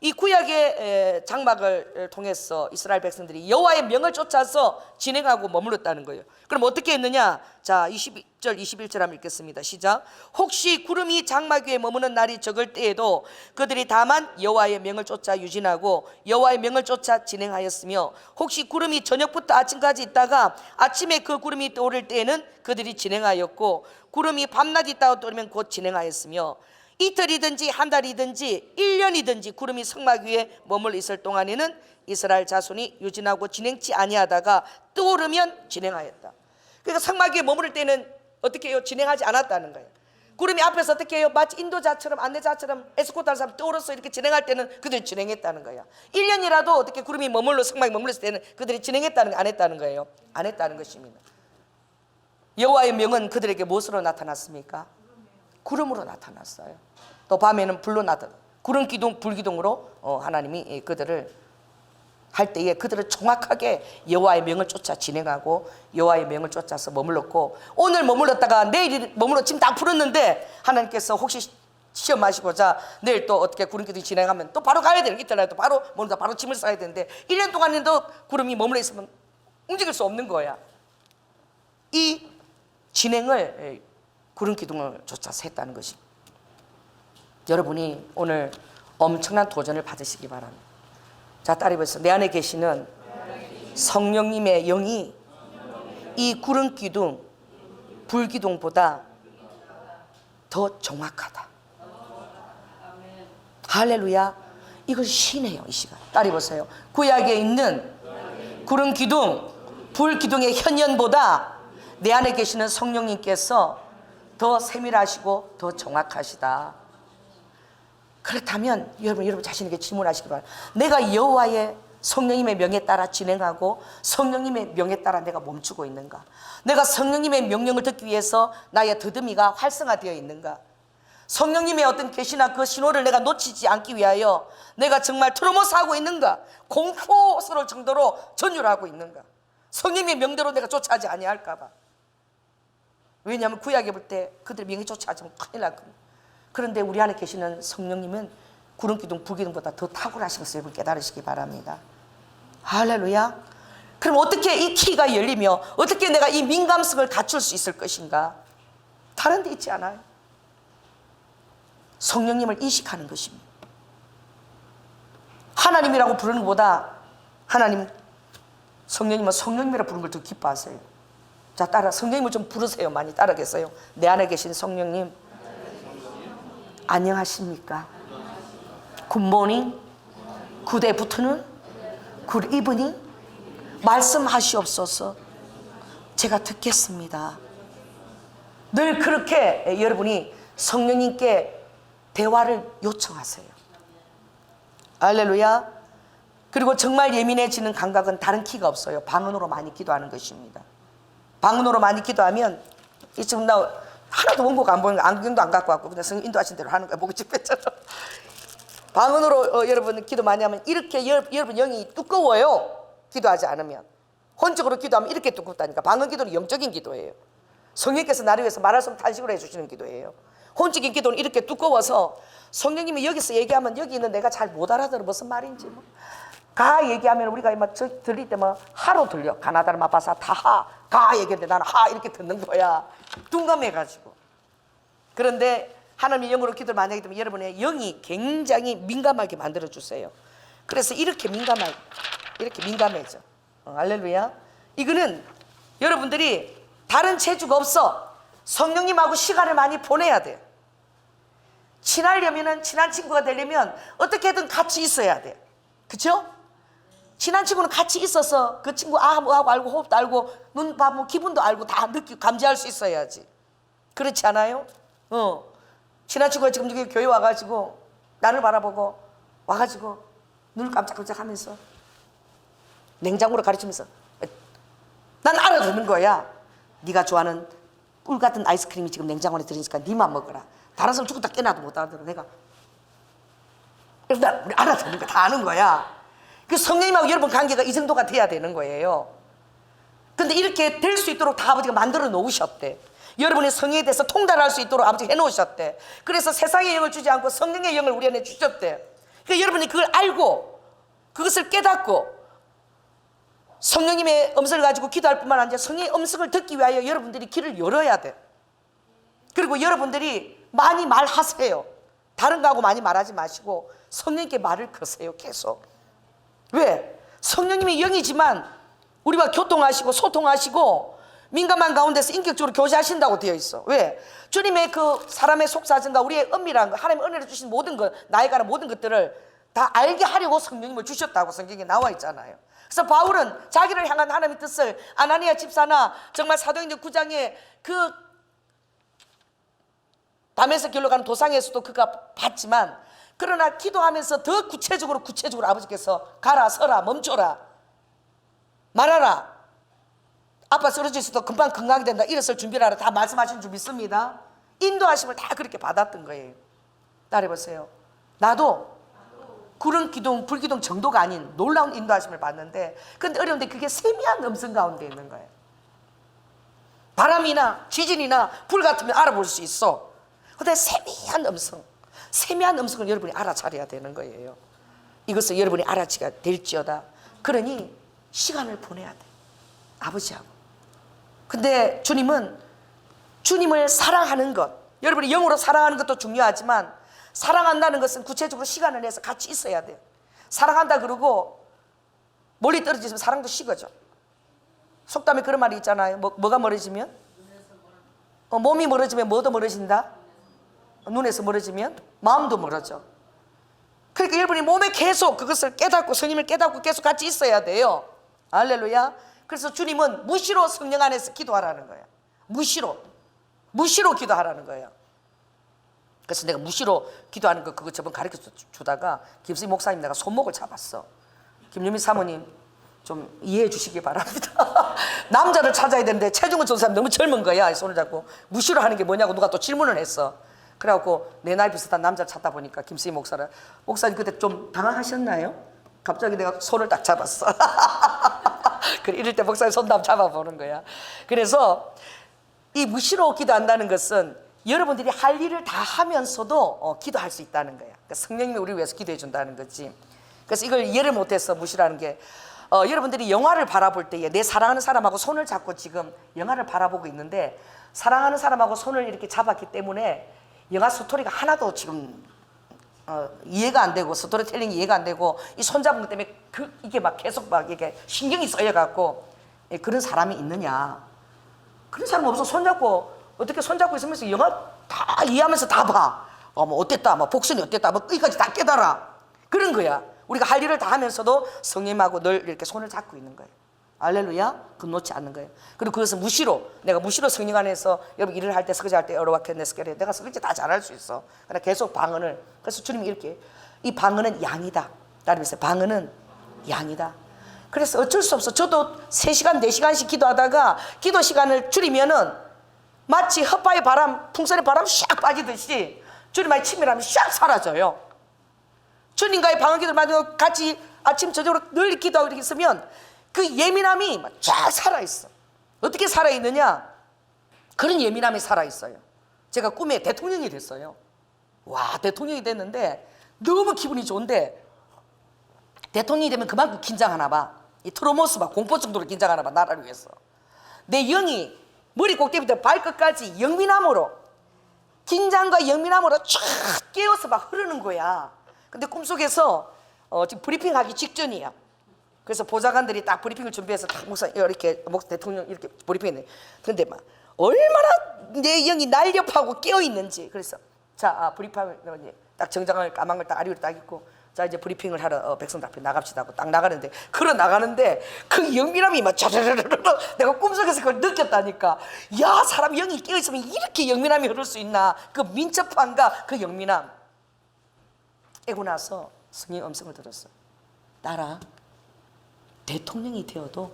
이 구약의 장막을 통해서 이스라엘 백성들이 여호와의 명을 쫓아서 진행하고 머물렀다는 거예요. 그럼 어떻게 했느냐? 자 20절 21절 한번 읽겠습니다. 시작. 혹시 구름이 장막 위에 머무는 날이 적을 때에도 그들이 다만 여호와의 명을 쫓아 유진하고 여호와의 명을 쫓아 진행하였으며, 혹시 구름이 저녁부터 아침까지 있다가 아침에 그 구름이 떠오를 때에는 그들이 진행하였고, 구름이 밤낮 있다가 떠오르면 곧 진행하였으며, 이틀이든지 한 달이든지 1년이든지 구름이 성막 위에 머물러 있을 동안에는 이스라엘 자손이 유진하고 진행치 아니하다가 떠오르면 진행하였다. 그러니까 성막 위에 머무를 때는 어떻게 해요? 진행하지 않았다는 거예요. 구름이 앞에서 어떻게 해요? 마치 인도자처럼 안내자처럼 에스코트 하는 사람 떠오르서 이렇게 진행할 때는 그들이 진행했다는 거예요. 1년이라도 어떻게 구름이 머물러 성막에 머물렀을 때는 그들이 진행했다는 거, 안 했다는 거예요? 안 했다는 것입니다. 여호와의 명은 그들에게 무엇으로 나타났습니까? 구름으로 나타났어요. 또 밤에는 불로 나타났어요. 구름 기둥, 불 기둥으로 하나님이 그들을 할 때에 그들을 정확하게 여호와의 명을 쫓아 진행하고 여호와의 명을 쫓아서 머물렀고, 오늘 머물렀다가 내일 머물러 지금 다 풀었는데 하나님께서 혹시 시험 마시고자 내일 또 어떻게 구름 기둥이 진행하면 또 바로 가야 되는, 이튿날 또 바로 머물다 바로 짐을 싸야 되는데 1년 동안에도 구름이 머물러 있으면 움직일 수 없는 거야. 이 진행을 구름 기둥을 쫓아서 했다는 것이, 여러분이 오늘 엄청난 도전을 받으시기 바랍니다. 자, 따라해보세요. 내 안에 계시는 성령님의 영이 이 구름 기둥, 불 기둥보다 더 정확하다. 할렐루야. 이걸 신해요. 이 시간 따라해보세요. 구약에 있는 구름 기둥, 불 기둥의 현현보다 내 안에 계시는 성령님께서 더 세밀하시고 더 정확하시다. 그렇다면 여러분 자신에게 질문하시기 바랍니다. 내가 여호와의 성령님의 명에 따라 진행하고 성령님의 명에 따라 내가 멈추고 있는가? 내가 성령님의 명령을 듣기 위해서 나의 더듬이가 활성화되어 있는가? 성령님의 어떤 계시나 그 신호를 내가 놓치지 않기 위하여 내가 정말 트로모스하고 있는가? 공포스러울 정도로 전율하고 있는가? 성령님의 명대로 내가 쫓아하지 아니할까 봐. 왜냐하면 구약에 볼 때 그들 명에 쫓아하면 큰일 났거든요. 그런데 우리 안에 계시는 성령님은 구름기둥, 불기둥보다 더 탁월하신 것을 여러분 깨달으시기 바랍니다. 할렐루야. 그럼 어떻게 이 키가 열리며 어떻게 내가 이 민감성을 갖출 수 있을 것인가? 다른 데 있지 않아요. 성령님을 인식하는 것입니다. 하나님이라고 부르는 것보다 하나님, 성령님은 성령님이라고 부르는 걸 더 기뻐하세요. 자, 따라 성령님을 좀 부르세요. 많이 따라겠어요. 내 안에 계신 성령님, 안녕하십니까? 굿모닝, 굿애프터눈, 굿이브닝, 말씀하시옵소서. 제가 듣겠습니다. 늘 그렇게 여러분이 성령님께 대화를 요청하세요. 할렐루야. 그리고 정말 예민해지는 감각은 다른 키가 없어요. 방언으로 많이 기도하는 것입니다. 방언으로 많이 기도하면, 이 지금 나 하나도 원고가 안 보이는 거, 안경도 안 갖고 왔고 그냥 성령 인도하신 대로 하는 거야. 목이 찌빼져서. 방언으로 여러분 기도 많이 하면 이렇게 여러분 영이 두꺼워요. 기도하지 않으면. 혼적으로 기도하면 이렇게 두껍다니까. 방언 기도는 영적인 기도예요. 성령께서 나를 위해서 말할 수 없는 탄식으로 해주시는 기도예요. 혼적인 기도는 이렇게 두꺼워서 성령님이 여기서 얘기하면 여기 있는 내가 잘 못 알아들어 무슨 말인지. 뭐. 가 얘기하면 우리가 막 들릴 때 뭐 하로 들려. 가나다르 마바사 다하. 가 얘기하는데 나는 하 이렇게 듣는 거야. 둔감해가지고. 그런데 하나님의 영으로 기도를 많이 하기 때문에 여러분의 영이 굉장히 민감하게 만들어주세요. 그래서 이렇게 민감해져. 할렐루야. 이거는 여러분들이 다른 재주가 없어. 성령님하고 시간을 많이 보내야 돼. 친하려면은, 친한 친구가 되려면 어떻게든 같이 있어야 돼. 그쵸? 친한 친구는 같이 있어서 그 친구 뭐하고 알고 호흡도 알고 눈 봐 뭐 기분도 알고 다 느끼고 감지할 수 있어야지. 그렇지 않아요? 친한 친구가 지금 여기 교회 와가지고 나를 바라보고 와가지고 눈을 깜짝깜짝 하면서 냉장고를 가르치면서 난 알아듣는 거야. 네가 좋아하는 꿀 같은 아이스크림이 지금 냉장고에 들으니까 네만 먹어라. 다른 사람 죽었다 깨나도 못 알아들어. 내가 나 우리 알아듣는 거 다 아는 거야. 그 성령님하고 여러분 관계가 이 정도가 돼야 되는 거예요. 근데 이렇게 될 수 있도록 다 아버지가 만들어 놓으셨대. 여러분의 성령에 대해서 통달할 수 있도록 아버지가 해놓으셨대. 그래서 세상의 영을 주지 않고 성령의 영을 우리 안에 주셨대. 그러니까 여러분이 그걸 알고 그것을 깨닫고 성령님의 음성을 가지고 기도할 뿐만 아니라 성령의 음성을 듣기 위하여 여러분들이 귀를 열어야 돼. 그리고 여러분들이 많이 말하세요. 다른 거하고 많이 말하지 마시고 성령님께 말을 거세요. 계속. 왜? 성령님이 영이지만 우리와 교통하시고 소통하시고 민감한 가운데서 인격적으로 교제하신다고 되어 있어. 왜? 주님의 그 사람의 속사정과 우리의 은밀한 거, 하나님의 은혜를 주신 모든 것, 나에 관한 모든 것들을 다 알게 하려고 성령님을 주셨다고 성경에 나와 있잖아요. 그래서 바울은 자기를 향한 하나님의 뜻을 아나니아 집사나 정말 사도행전 9장에 그 담에서 길로 가는 도상에서도 그가 봤지만, 그러나 기도하면서 더 구체적으로 아버지께서 가라, 서라, 멈춰라, 말하라, 아빠 쓰러질 수도 금방 건강이 된다, 일어설 준비를 하라, 다 말씀하신 줄 믿습니다. 인도하심을 다 그렇게 받았던 거예요. 따라해보세요. 나도 그런 기동, 불기동 정도가 아닌 놀라운 인도하심을 받는데, 근데 어려운데 그게 세미한 음성 가운데 있는 거예요. 바람이나 지진이나 불 같으면 알아볼 수 있어. 근데 세미한 음성을 여러분이 알아차려야 되는 거예요. 이것을 여러분이 알아치가 될지어다. 그러니 시간을 보내야 돼, 아버지하고. 근데 주님은 주님을 사랑하는 것, 여러분이 영으로 사랑하는 것도 중요하지만 사랑한다는 것은 구체적으로 시간을 내서 같이 있어야 돼. 사랑한다 그러고 멀리 떨어지면 사랑도 식어져. 속담에 그런 말이 있잖아요. 뭐가 멀어지면? 몸이 멀어지면 뭐도 멀어진다? 눈에서 멀어지면 마음도 멀어져. 그러니까 여러분이 몸에 계속 그것을 깨닫고 성령을 깨닫고 계속 같이 있어야 돼요. 할렐루야. 그래서 주님은 무시로 성령 안에서 기도하라는 거야. 무시로 기도하라는 거예요. 그래서 내가 무시로 기도하는 거 그거 저번 가르쳐 주다가 김수희 목사님 내가 손목을 잡았어. 김유미 사모님 좀 이해해 주시기 바랍니다. 남자를 찾아야 되는데 최중근 전사님 너무 젊은 거야. 손을 잡고 무시로 하는 게 뭐냐고 누가 또 질문을 했어. 그래갖고 내 나이 비슷한 남자를 찾다 보니까 김수희 목사님 그때 좀 당황하셨나요? 갑자기 내가 손을 딱 잡았어. 그래, 이럴 때 목사님 손도 한번 잡아보는 거야. 그래서 이 무시로 기도한다는 것은 여러분들이 할 일을 다 하면서도 기도할 수 있다는 거야. 그러니까 성령님이 우리를 위해서 기도해 준다는 거지. 그래서 이걸 이해를 못해서 무시라는 게, 여러분들이 영화를 바라볼 때에 내 사랑하는 사람하고 손을 잡고 지금 영화를 바라보고 있는데, 사랑하는 사람하고 손을 이렇게 잡았기 때문에 영화 스토리가 하나도 지금 이해가 안 되고, 스토리텔링이 이해가 안 되고, 이 손잡은 것 때문에 이게 막 계속 막 이게 신경이 써여갖고, 그런 사람이 있느냐? 그런 사람 없어. 손잡고 어떻게 손잡고 있으면서 영화 다 이해하면서 다 봐. 뭐 어땠다, 뭐 복선이 어땠다, 뭐 여기까지 다 깨달아. 그런 거야. 우리가 할 일을 다 하면서도 성령님하고 늘 이렇게 손을 잡고 있는 거예요. 할렐루야. 그 놓지 않는 거예요. 그리고 그것은 무시로, 내가 무시로 성령 안에서 여러분 일을 할 때, 설거지 할 때 어려워했네, 내가 설거지 다 잘할 수 있어. 그러나 계속 방언을. 그래서 주님이 이렇게, 이 방언은 양이다. 따르면서 방언은 양이다. 그래서 어쩔 수 없어. 저도 3시간 4시간씩 기도하다가 기도 시간을 줄이면은 마치 헛바위 바람, 풍선의 바람 샥 빠지듯이 주님과의 친밀함이 샥 사라져요. 주님과의 방언 기도를 만들고 같이 아침 저녁으로 늘 기도하고 이렇게 있으면 그 예민함이 쫙 살아있어. 어떻게 살아있느냐? 그런 예민함이 살아있어요. 제가 꿈에 대통령이 됐어요. 와, 대통령이 됐는데 너무 기분이 좋은데, 대통령이 되면 그만큼 긴장하나 봐. 이 트로모스 막 공포 정도로 긴장하나 봐. 나라를 위해서. 내 영이 머리 꼭대기부터 발끝까지 영민함으로, 긴장과 영민함으로 쫙 깨어서 막 흐르는 거야. 근데 꿈속에서 지금 브리핑하기 직전이야. 그래서 보좌관들이 딱 브리핑을 준비해서 딱 목사 이렇게 대통령 이렇게 브리핑했네. 근데 막 얼마나 내 영이 날렵하고 깨어 있는지. 그래서 자, 브리핑을 딱 정장을 까만 걸 딱 아리로 딱 입고, 자 이제 브리핑을 하러 백성들 앞에 나갑시다 하고 딱 나가는데, 그 영민함이 막 자르르르르, 내가 꿈속에서 그걸 느꼈다니까. 야, 사람 영이 깨어 있으면 이렇게 영민함이 흐를 수 있나? 그 민첩함과 그 영민함. 깨고 나서 성령의 음성을 들었어. 나라, 대통령이 되어도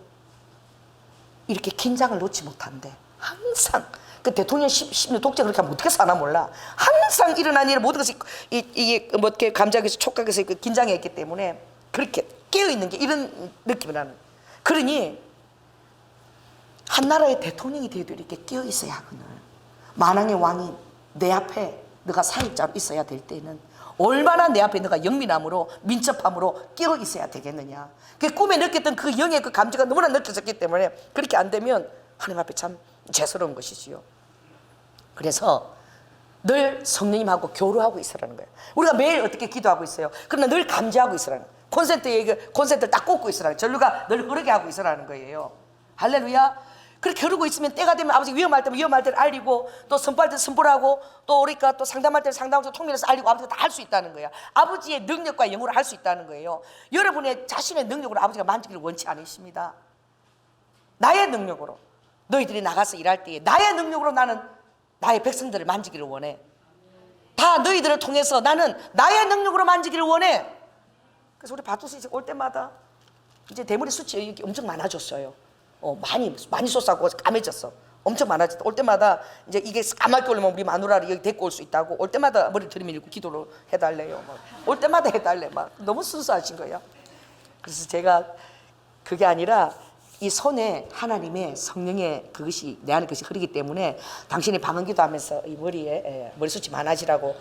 이렇게 긴장을 놓지 못한대. 항상 그 대통령 심리 독재 그렇게 하면 어떻게 사나 몰라. 항상 일어난 일 모든 것이 이게 뭐 이렇게 감정에서 촉각에서 긴장해 있기 때문에 그렇게 깨어 있는 게 이런 느낌이 나는. 그러니 한 나라의 대통령이 되어도 이렇게 깨어 있어야 하거든. 만왕의 왕이 내 앞에 너가 사역자로 있어야 될 때는 얼마나 내 앞에 너가 영민함으로 민첩함으로 깨어 있어야 되겠느냐. 그 꿈에 느꼈던 그 영의 그 감정가 너무나 느껴졌기 때문에 그렇게 안 되면 하나님 앞에 참 죄스러운 것이지요. 그래서 늘 성령님하고 교류하고 있으라는 거예요. 우리가 매일 어떻게 기도하고 있어요. 그러나 늘 감지하고 있으라는 거예요. 콘센트를 딱 꽂고 있으라는 거예요. 전류가 늘 흐르게 하고 있으라는 거예요. 할렐루야. 그렇게 흐르고 있으면 때가 되면 아버지 위험할 때는 위험할 때를 알리고 또 선포할 때는 선포를 하고 또 우리가 또 상담할 때는 상담하고 통일해서 알리고 아버지가 다 할 수 있다는 거예요. 아버지의 능력과 영으로 할 수 있다는 거예요. 여러분의 자신의 능력으로 아버지가 만지기를 원치 않으십니다. 나의 능력으로 너희들이 나가서 일할 때에 나의 능력으로 나는 나의 백성들을 만지기를 원해. 다 너희들을 통해서 나는 나의 능력으로 만지기를 원해. 그래서 우리 바투스 올 때마다 이제 대머리 수치 엄청 많아졌어요. 많이 솟아고 까매졌어. 엄청 많아졌어. 올 때마다 이제 이게 까맣게 올리면 우리 마누라를 여기 데리고 올 수 있다고 올 때마다 머리 들이밀고 기도를 해달래요. 올 때마다 해달래. 막 너무 순수하신 거예요. 그래서 제가 그게 아니라 이 손에 하나님의 성령의 그것이 내 안에 그것이 흐르기 때문에 당신이 방언 기도하면서 이 머리에 머리숱이 많아지라고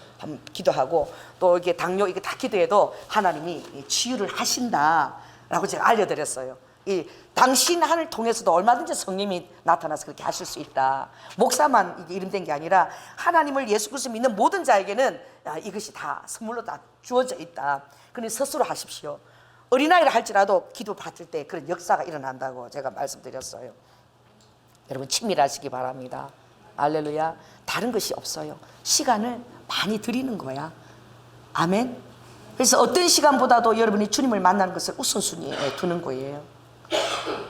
기도하고 또 이게 당뇨 이게 다 기도해도 하나님이 치유를 하신다라고 제가 알려드렸어요. 이 당신을 통해서도 얼마든지 성령이 나타나서 그렇게 하실 수 있다. 목사만 이게 이름된 게 아니라 하나님을 예수 그리스도 믿는 모든 자에게는 이것이 다 선물로 다 주어져 있다. 그러니 스스로 하십시오. 어린아이를 할지라도 기도 받을 때 그런 역사가 일어난다고 제가 말씀드렸어요. 여러분 친밀하시기 바랍니다. 할렐루야. 다른 것이 없어요. 시간을 많이 드리는 거야. 아멘. 그래서 어떤 시간보다도 여러분이 주님을 만나는 것을 우선순위에 두는 거예요.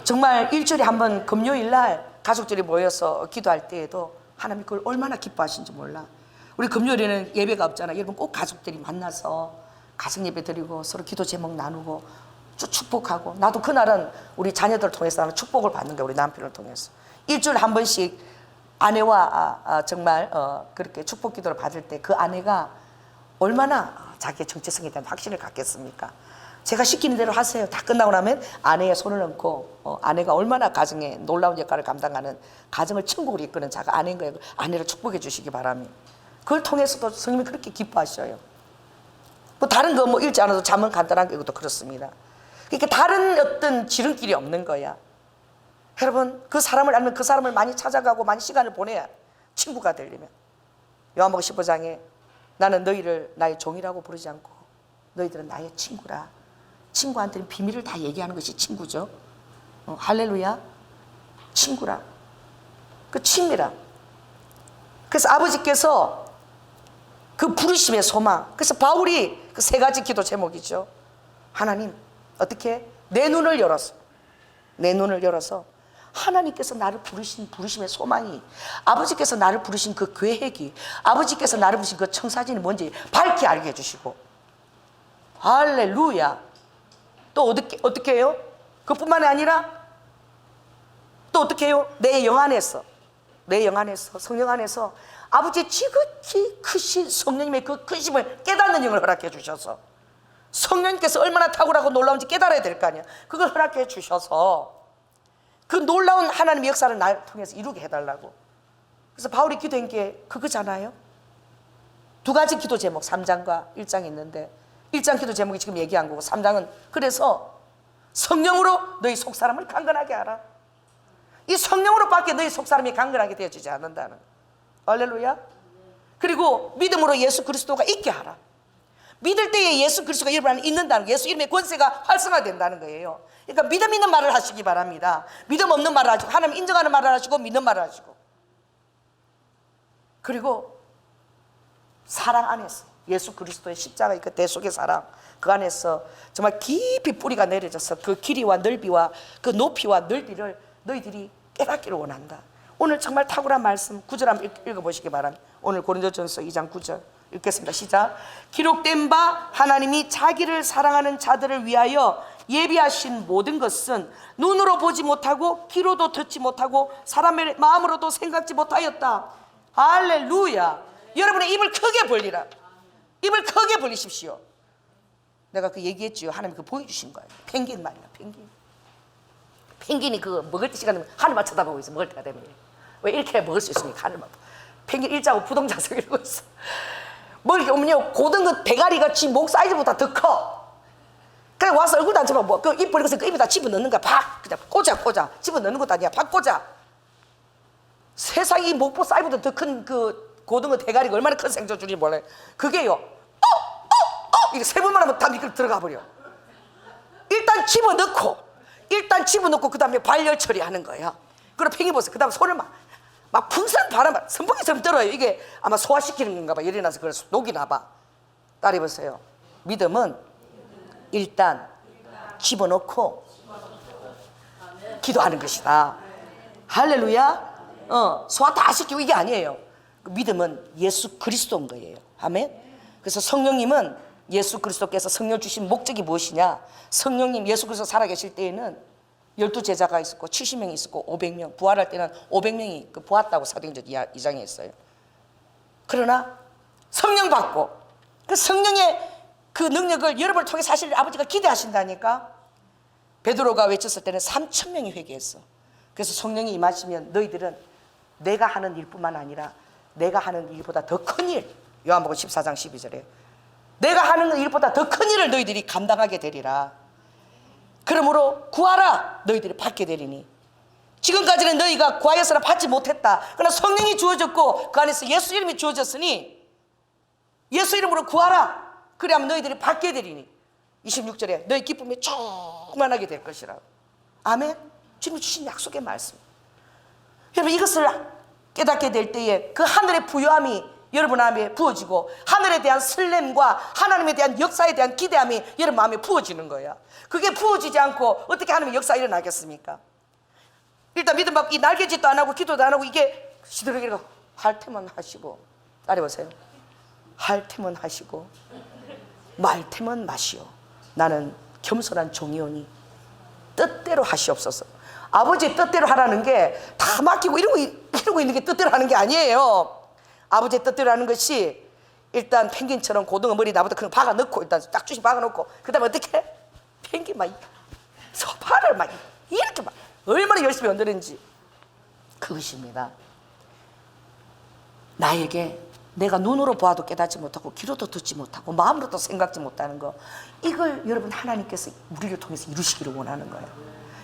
정말 일주일에 한 번 금요일 날 가족들이 모여서 기도할 때에도 하나님이 그걸 얼마나 기뻐하시는지 몰라. 우리 금요일에는 예배가 없잖아. 여러분 꼭 가족들이 만나서 가정 예배 드리고 서로 기도 제목 나누고 축복하고, 나도 그날은 우리 자녀들을 통해서 나는 축복을 받는 거야. 우리 남편을 통해서 일주일에 한 번씩 아내와 정말 그렇게 축복 기도를 받을 때 그 아내가 얼마나 자기의 정체성에 대한 확신을 갖겠습니까? 제가 시키는 대로 하세요. 다 끝나고 나면 아내의 손을 얹고 아내가 얼마나 가정에 놀라운 역할을 감당하는 가정을 천국으로 이끄는 자가 아내인 거예요. 아내를 축복해 주시기 바랍니다. 그걸 통해서도 성령이 그렇게 기뻐하셔요. 뭐 다른 거 뭐 읽지 않아도 잠은 간단한 게 이것도 그렇습니다. 그러니까 다른 어떤 지름길이 없는 거야. 여러분 그 사람을 알면 그 사람을 많이 찾아가고 많이 시간을 보내야 친구가 되려면. 요한복음 15장에 나는 너희를 나의 종이라고 부르지 않고 너희들은 나의 친구라. 친구한테는 비밀을 다 얘기하는 것이 친구죠. 할렐루야. 친구라. 그 친밀함. 그래서 아버지께서 그 부르심의 소망. 그래서 바울이 그 세 가지 기도 제목이죠. 하나님 어떻게 내 눈을 열어서 내 눈을 열어서 하나님께서 나를 부르신 부르심의 소망이, 아버지께서 나를 부르신 그 계획이, 아버지께서 나를 부르신 그 청사진이 뭔지 밝게 알게 해주시고. 할렐루야. 또 어떻게 해요? 그뿐만이 아니라 또 어떻게 해요? 내 영 안에서 성령 안에서 아버지의 지극히 크신 성령님의 그 크심을 깨닫는 영을 허락해 주셔서, 성령님께서 얼마나 탁월하고 놀라운지 깨달아야 될 거 아니야. 그걸 허락해 주셔서 그 놀라운 하나님의 역사를 날 통해서 이루게 해달라고. 그래서 바울이 기도한 게 그거잖아요. 두 가지 기도 제목 3장과 1장이 있는데 1장 기도 제목이 지금 얘기한 거고 3장은 그래서 성령으로 너희 속사람을 강건하게 하라. 이 성령으로 밖에 너희 속사람이 강건하게 되어지지 않는다는 거예요. 할렐루야. 그리고 믿음으로 예수 그리스도가 있게 하라. 믿을 때에 예수 그리스도가 여러분 안에 있는다는 거예요. 예수 이름의 권세가 활성화된다는 거예요. 그러니까 믿음 있는 말을 하시기 바랍니다. 믿음 없는 말을 하시고, 하나님 인정하는 말을 하시고, 믿는 말을 하시고, 그리고 사랑 안에서 예수 그리스도의 십자가의 그 대속의 사랑, 그 안에서 정말 깊이 뿌리가 내려져서 그 길이와 넓이와 그 높이와 넓이를 너희들이 깨닫기를 원한다. 오늘 정말 탁월한 말씀 9절 한번 읽어보시기 바랍니다. 오늘 고린도전서 2장 9절 읽겠습니다. 시작. 기록된 바 하나님이 자기를 사랑하는 자들을 위하여 예비하신 모든 것은 눈으로 보지 못하고 귀로도 듣지 못하고 사람의 마음으로도 생각지 못하였다. 할렐루야. 여러분의 입을 크게 벌리라. 입을 크게 벌리십시오. 내가 그 얘기했지요. 하나님 그 보여주신 거예요. 펭귄 말이야. 펭귄이 그 먹을 때 시간 되면 하늘만 쳐다보고 있어. 먹을 때가 되면 왜 이렇게 먹을 수 있으니까 하늘만. 펭귄 일자고 부동자석 이러고 있어. 먹을 게 오면요 고등 그 대가리가 지 목 사이즈보다 더 커. 그래 와서 얼굴도 안 쳐봐. 뭐 그 입 벌리고서 그 입에다 집어넣는 거야. 팍 그냥 꽂아 집어넣는 것도 아니야. 팍 꽂아. 세상 이 목보 사이즈보다 더 큰 그 고등어 대가리가 얼마나 큰 생존줄인지 몰라요. 그게요 이게 세 번만 하면 다 미끌 들어가 버려. 일단 집어넣고 그 다음에 발열 처리하는 거예요. 그리고 팽이 보세요. 그 다음에 손을 막 풍선 바람 선풍기처럼 들어요. 이게 아마 소화시키는 건가 봐. 열이 나서 그래서 녹이 나봐. 따라해보세요. 믿음은 일단 집어넣고 기도하는 것이다. 할렐루야. 소화 다 시키고 이게 아니에요. 믿음은 예수 그리스도인 거예요. 아멘. 그래서 성령님은 예수 그리스도께서 성령 주신 목적이 무엇이냐. 성령님 예수 그리스도 살아계실 때에는 12제자가 있었고 70명이 있었고 500명 부활할 때는 500명이 보았다고 사도행전 2장에 있어요. 그러나 성령 받고 그 성령의 그 능력을 여러분을 통해 사실 아버지가 기대하신다니까. 베드로가 외쳤을 때는 3,000명이 회개했어. 그래서 성령이 임하시면 너희들은 내가 하는 일뿐만 아니라 내가 하는 일보다 더 큰 일, 요한복음 14장 12절에 내가 하는 일보다 더 큰 일을 너희들이 감당하게 되리라. 그러므로 구하라. 너희들이 받게 되리니. 지금까지는 너희가 구하였으나 받지 못했다. 그러나 성령이 주어졌고 그 안에서 예수 이름이 주어졌으니 예수 이름으로 구하라. 그래야만 너희들이 받게 되리니. 26절에 너희 기쁨이 충만하게 될 것이라. 아멘. 주님이 주신 약속의 말씀. 여러분 이것을 깨닫게 될 때에 그 하늘의 부요함이 여러분 마음에 부어지고 하늘에 대한 설렘과 하나님에 대한 역사에 대한 기대함이 여러분 마음에 부어지는 거야. 그게 부어지지 않고 어떻게 하나님의 역사가 일어나겠습니까? 일단 믿음 받고 이 날개짓도 안 하고 기도도 안 하고 이게 시들어기가 할 테면 하시고. 따라해보세요. 할 테면 하시고 말 테면 마시오. 나는 겸손한 종이오니 뜻대로 하시옵소서. 아버지의 뜻대로 하라는 게 다 맡기고 이러고 있는 게 뜻대로 하는 게 아니에요. 아버지의 뜻대로 하는 것이 일단 펭귄처럼 고등어 머리 나보다 그냥 박아 넣고 일단 짝주시 박아 놓고 그 다음에 어떻게 펭귄 막 소파를 막 이렇게 막 얼마나 열심히 만드는지 그것입니다. 나에게 내가 눈으로 보아도 깨닫지 못하고 귀로도 듣지 못하고 마음으로도 생각지 못하는 거, 이걸 여러분 하나님께서 우리를 통해서 이루시기를 원하는 거예요.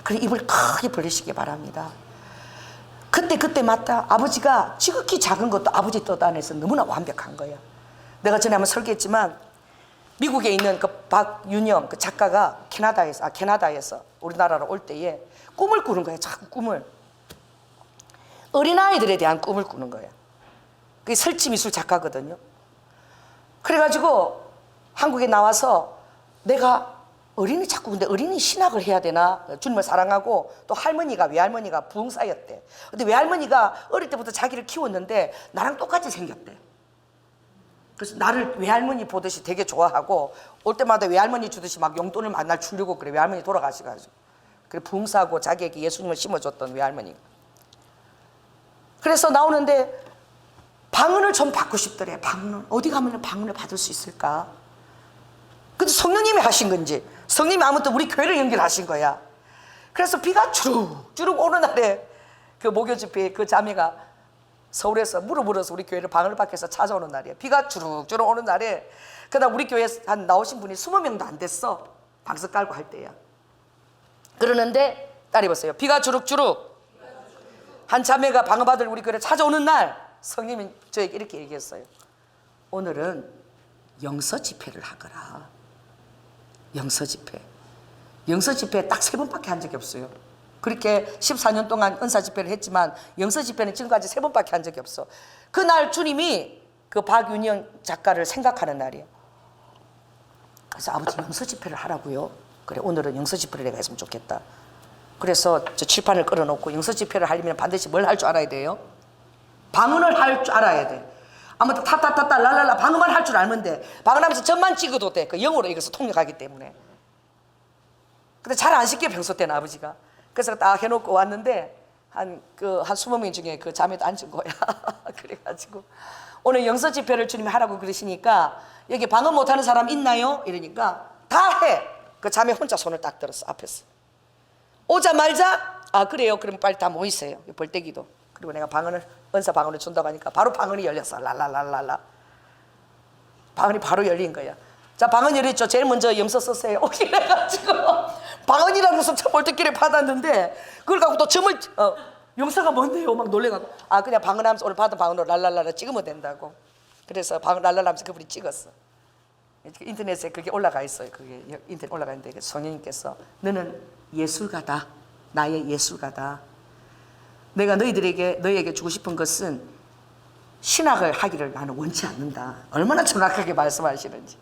그래 입을 크게 벌리시기 바랍니다. 그때마다 아버지가 지극히 작은 것도 아버지 뜻 안에서 너무나 완벽한 거예요. 내가 전에 한번 설계했지만 미국에 있는 그 박윤영 그 작가가 캐나다에서 우리나라로 올 때에 꿈을 꾸는 거예요. 자꾸 꿈을. 어린아이들에 대한 꿈을 꾸는 거예요. 그게 설치미술 작가거든요. 그래가지고 한국에 나와서 내가 근데 어린이 신학을 해야 되나? 주님을 사랑하고 또 외할머니가 부흥사였대. 근데 외할머니가 어릴 때부터 자기를 키웠는데 나랑 똑같이 생겼대. 그래서 나를 외할머니 보듯이 되게 좋아하고 올 때마다 외할머니 주듯이 막 용돈을 만날 주려고 그래. 외할머니 돌아가시가지고. 그래 부흥사하고 자기에게 예수님을 심어줬던 외할머니가. 그래서 나오는데 방언을 좀 받고 싶더래. 방언을 어디 가면 방언을 받을 수 있을까? 근데 성령님이 하신 건지 성령님이 아무튼 우리 교회를 연결하신 거야. 그래서 비가 주룩주룩 오는 날에 그 목요 집회에 그 자매가 서울에서 무릎 꿇어서 우리 교회를 방언을 받기 위해서 찾아오는 날이에요. 비가 주룩주룩 오는 날에 그다음 우리 교회에 한 나오신 분이 20명도 안 됐어. 방석 깔고 할 때야. 그러는데 따라해보세요. 비가 주룩주룩 한 자매가 방언 받을 우리 교회를 찾아오는 날 성령님이 저에게 이렇게 얘기했어요. 오늘은 영서 집회를 하거라. 영서 집회 딱 3번밖에 한 적이 없어요. 그렇게 14년 동안 은사 집회를 했지만 영서 집회는 지금까지 3번밖에 한 적이 없어. 그날 주님이 그 박윤영 작가를 생각하는 날이에요. 그래서 아버지 영서 집회를 하라고요. 그래 오늘은 영서 집회를 내가 했으면 좋겠다. 그래서 저 칠판을 끌어놓고 영서 집회를 하려면 반드시 뭘 할 줄 알아야 돼요? 방언을 할 줄 알아야 돼. 아무튼 타타타타 랄랄라 방언만 할 줄 알면 돼. 방언하면서 점만 찍어도 돼. 그 영어로 이것을 통역하기 때문에. 근데 잘 안 시켜 평소 때는 아버지가. 그래서 딱 해놓고 왔는데 한 20명 중에 그 자매도 앉은 거야. 그래가지고 오늘 영서 집회를 주님이 하라고 그러시니까 여기 방언 못하는 사람 있나요? 이러니까 다 해. 그 자매 혼자 손을 딱 들었어 앞에서. 오자말자 그래요. 그럼 빨리 다 모이세요. 벌떼기도. 그리고 내가 은사 방언을 준다고 하니까 바로 방언이 열렸어. 랄랄랄랄라. 방언이 바로 열린 거야. 자, 방언 열렸죠. 제일 먼저 염소 썼어요. 이래가지고 방언이라는 것을 첫 벌떼기를 받았는데 그걸 갖고 또 점을 용서가 뭔데요? 막 놀래가지고 그냥 방언하면서 오늘 받은 방언으로 랄랄랄라 찍으면 된다고. 그래서 방언 랄랄하면서 그분이 찍었어. 인터넷에 그게 올라가 있어요. 그게 인터넷 올라가 있는데 성령님께서 너는 예술가다. 나의 예술가다. 내가 너희에게 주고 싶은 것은 신학을 하기를 나는 원치 않는다. 얼마나 정확하게 말씀하시는지.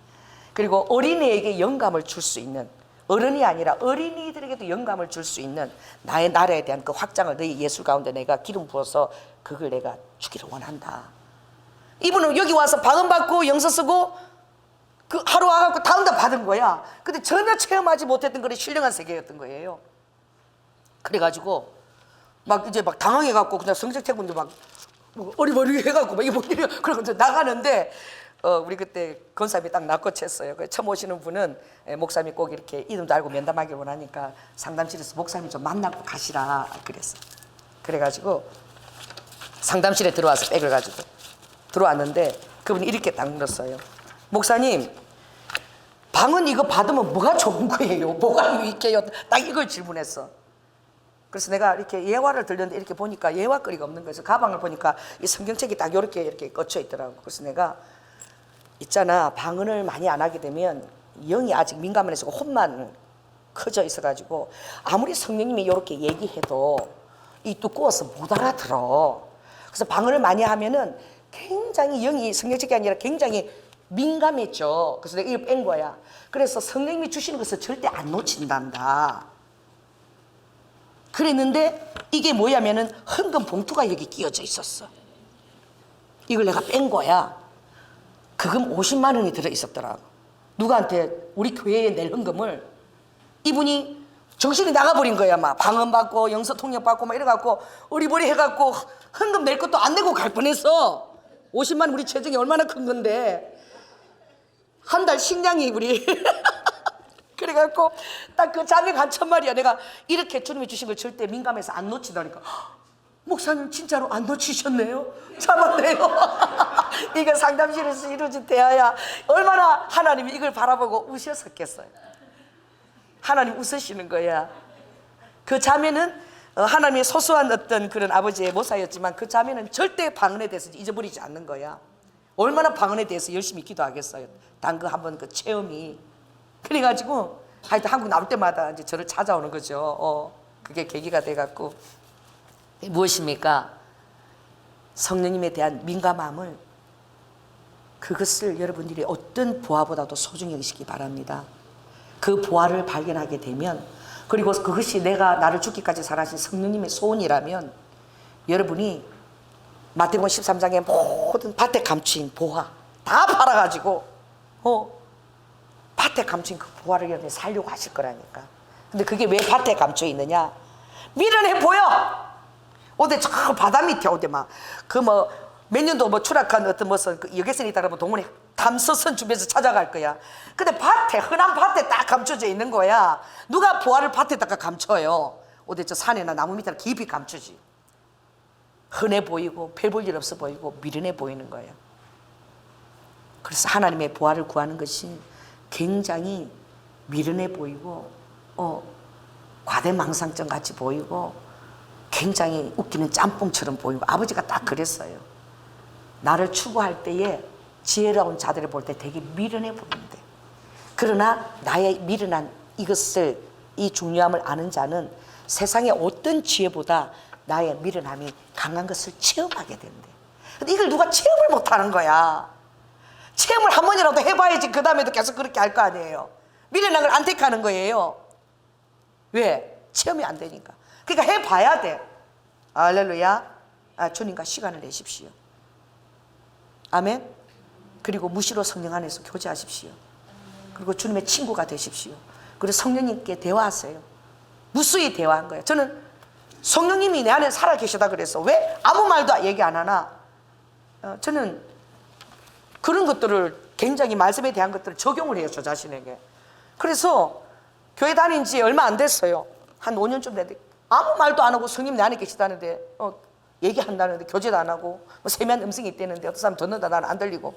그리고 어린이에게 영감을 줄 수 있는, 어른이 아니라 어린이들에게도 영감을 줄 수 있는 나의 나라에 대한 그 확장을 너희 예술 가운데 내가 기름 부어서 그걸 내가 주기를 원한다. 이분은 여기 와서 방언 받고 영서 쓰고 그 하루 와갖고 다음 날 받은 거야. 근데 전혀 체험하지 못했던 그런 신령한 세계였던 거예요. 그래가지고 막 이제 막 당황해갖고 그냥 성적 태군데 막 어리버리 해갖고 막 이게 뭐 이래. 그러고 이제 나가는데 우리 그때 권사님이 딱 낚고챘어요. 그 처음 오시는 분은 목사님이 꼭 이렇게 이름도 알고 면담하기를 원하니까 상담실에서 목사님 좀 만나고 가시라 그랬어. 그래가지고 상담실에 들어와서 백을 가지고 들어왔는데 그분이 이렇게 딱 물었어요. 목사님, 방언 이거 받으면 뭐가 좋은 거예요? 뭐가 유익해요? 딱 이걸 질문했어. 그래서 내가 이렇게 예화를 들렸는데 이렇게 보니까 예화거리가 없는 거예요. 가방을 보니까 이 성경책이 딱 이렇게 꽂혀 있더라고. 그래서 내가 있잖아, 방언을 많이 안 하게 되면 영이 아직 민감한 해서 혼만 커져 있어가지고 아무리 성령님이 이렇게 얘기해도 이 두꺼워서 못 알아들어. 그래서 방언을 많이 하면은 굉장히 영이 성경책이 아니라 굉장히 민감했죠. 그래서 내가 이걸 뺀 거야. 그래서 성령님이 주시는 것을 절대 안 놓친단다. 그랬는데 이게 뭐냐면은 헌금 봉투가 여기 끼워져 있었어. 이걸 내가 뺀 거야. 그금 50만 원이 들어있었더라고. 누구한테 우리 교회에 낼 헌금을 이분이 정신이 나가버린 거야. 막 방언 받고 영서 통역 받고 막 이래갖고 어리버리 해갖고 헌금 낼 것도 안 내고 갈 뻔했어. 50만 원 우리 재정이 얼마나 큰 건데 한 달 식량이 우리 그래갖고 딱 그 자매가 한 1,000마리야. 내가 이렇게 주님이 주신 걸 절대 민감해서 안 놓치다니까. 목사님 진짜로 안 놓치셨네요. 잡았네요. 이거 상담실에서 이루어진 대화야. 얼마나 하나님이 이걸 바라보고 우셨었겠어요. 하나님 웃으시는 거야. 그 자매는 하나님의 소소한 어떤 그런 아버지의 모사였지만 그 자매는 절대 방언에 대해서 잊어버리지 않는 거야. 얼마나 방언에 대해서 열심히 기도하겠어요. 단 그 한번 그 체험이. 그래가지고 하여튼 한국 나올 때마다 이제 저를 찾아오는 거죠. 그게 계기가 돼갖고 무엇입니까? 성령님에 대한 민감함을 그것을 여러분들이 어떤 보화보다도 소중히 여기시기 바랍니다. 그 보화를 발견하게 되면 그리고 그것이 내가 나를 죽기까지 살아신 성령님의 소원이라면 여러분이 마태복음 13장의 모든 밭에 감추인 보화 다 팔아가지고 밭에 감춘 그 보화를 여러분이 살려고 하실 거라니까. 근데 그게 왜 밭에 감춰 있느냐? 미련해 보여. 어디 저 바다 밑에 어디 막 그 뭐 몇 년도 뭐 추락한 어떤 무슨 그 여객선이 있다 그러면 동문에 담서선 주변에서 찾아갈 거야. 근데 밭에 흔한 밭에 딱 감춰져 있는 거야. 누가 보화를 밭에다가 감춰요? 어디 저 산이나 나무 밑에 깊이 감추지. 흔해 보이고 별 볼 일 없어 보이고 미련해 보이는 거예요. 그래서 하나님의 보화를 구하는 것이 굉장히 미련해 보이고 과대망상증 같이 보이고 굉장히 웃기는 짬뽕처럼 보이고 아버지가 딱 그랬어요. 나를 추구할 때에 지혜로운 자들을 볼 때 되게 미련해 보이는데 그러나 나의 미련한 이것을 이 중요함을 아는 자는 세상의 어떤 지혜보다 나의 미련함이 강한 것을 체험하게 된대. 근데 이걸 누가 체험을 못하는 거야. 체험을 한 번이라도 해봐야지 그 다음에도 계속 그렇게 할 거 아니에요. 미련한 걸 안 택하는 거예요. 왜? 체험이 안 되니까. 그러니까 해봐야 돼. 할렐루야. 주님과 시간을 내십시오. 아멘. 그리고 무시로 성령 안에서 교제하십시오. 그리고 주님의 친구가 되십시오. 그리고 성령님께 대화하세요. 무수히 대화한 거예요. 저는 성령님이 내 안에 살아 계시다 그래서 왜 아무 말도 얘기 안 하나? 저는 그런 것들을 굉장히 말씀에 대한 것들을 적용을 해요, 저 자신에게. 그래서 교회 다닌 지 얼마 안 됐어요. 한 5년쯤 됐는데 아무 말도 안 하고 성님 내 안에 계시다는데 얘기한다는데 교제도 안 하고 뭐 세미한 음성이 있다는데 어떤 사람 듣는다 나는 안 들리고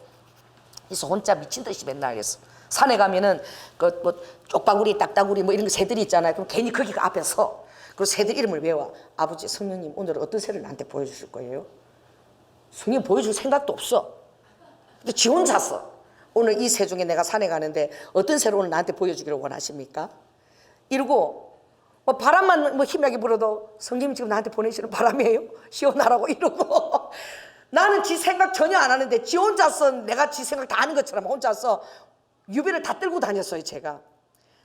그래서 혼자 미친 듯이 맨날 했어. 산에 가면은 그 뭐 쪽방구리 딱따구리 뭐 이런 거 새들이 있잖아요. 그럼 괜히 거기가 앞에서 그 새들 이름을 외워. 아버지 성령님 오늘 어떤 새를 나한테 보여주실 거예요? 성령 보여줄 생각도 없어. 근데 지 혼자서 오늘 이 새 중에 내가 산에 가는데 어떤 새를 오늘 나한테 보여주기를 원하십니까? 이러고 뭐 바람만 뭐 힘나게 불어도 성령님 지금 나한테 보내시는 바람이에요? 시원하라고 이러고 나는 지 생각 전혀 안 하는데 지 혼자서 내가 지 생각 다 하는 것처럼 혼자서 유배를 다 들고 다녔어요. 제가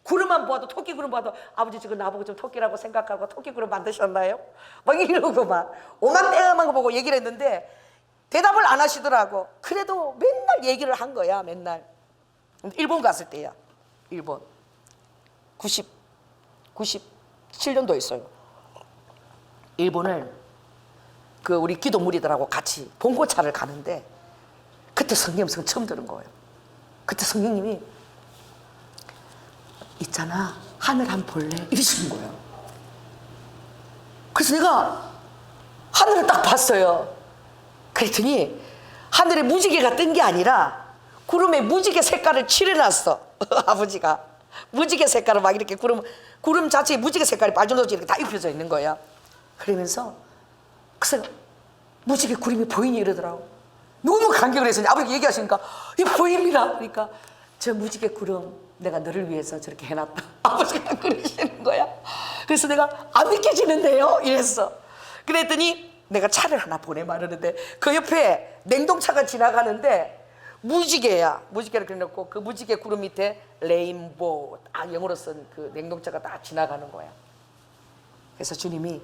구름만 보아도 토끼 구름 봐도 아버지 지금 나보고 좀 토끼라고 생각하고 토끼 구름 만드셨나요? 막 이러고 막 오만 땡만 거 보고 얘기를 했는데 대답을 안 하시더라고. 그래도 맨날 얘기를 한 거야. 맨날. 일본 갔을 때야. 일본 97년도에 있어요. 일본을 그 우리 기도 무리들하고 같이 봉고차를 가는데 그때 성령 음성 처음 들은 거예요. 그때 성령님이 있잖아 하늘 한번 볼래? 이러시는 거예요. 그래서 내가 하늘을 딱 봤어요. 그랬더니 하늘에 무지개가 뜬 게 아니라 구름에 무지개 색깔을 칠해놨어. 아버지가 무지개 색깔을 막 이렇게 구름 자체에 무지개 색깔이 빨주노지 이렇게 다 입혀져 있는 거야. 그러면서 그래서 무지개 구름이 보이니 이러더라고. 너무 감격을 해서 아버지가 얘기하시니까 이 보입니다. 그러니까 저 무지개 구름 내가 너를 위해서 저렇게 해놨다. 아버지가 그러시는 거야. 그래서 내가 안 믿겨지는데요 이랬어. 그랬더니 내가 차를 하나 보내 말하는데 그 옆에 냉동차가 지나가는데 무지개야. 무지개를 그려놓고 그 무지개 구름 밑에 레인보우 딱 영어로 쓴 그 냉동차가 딱 지나가는 거야. 그래서 주님이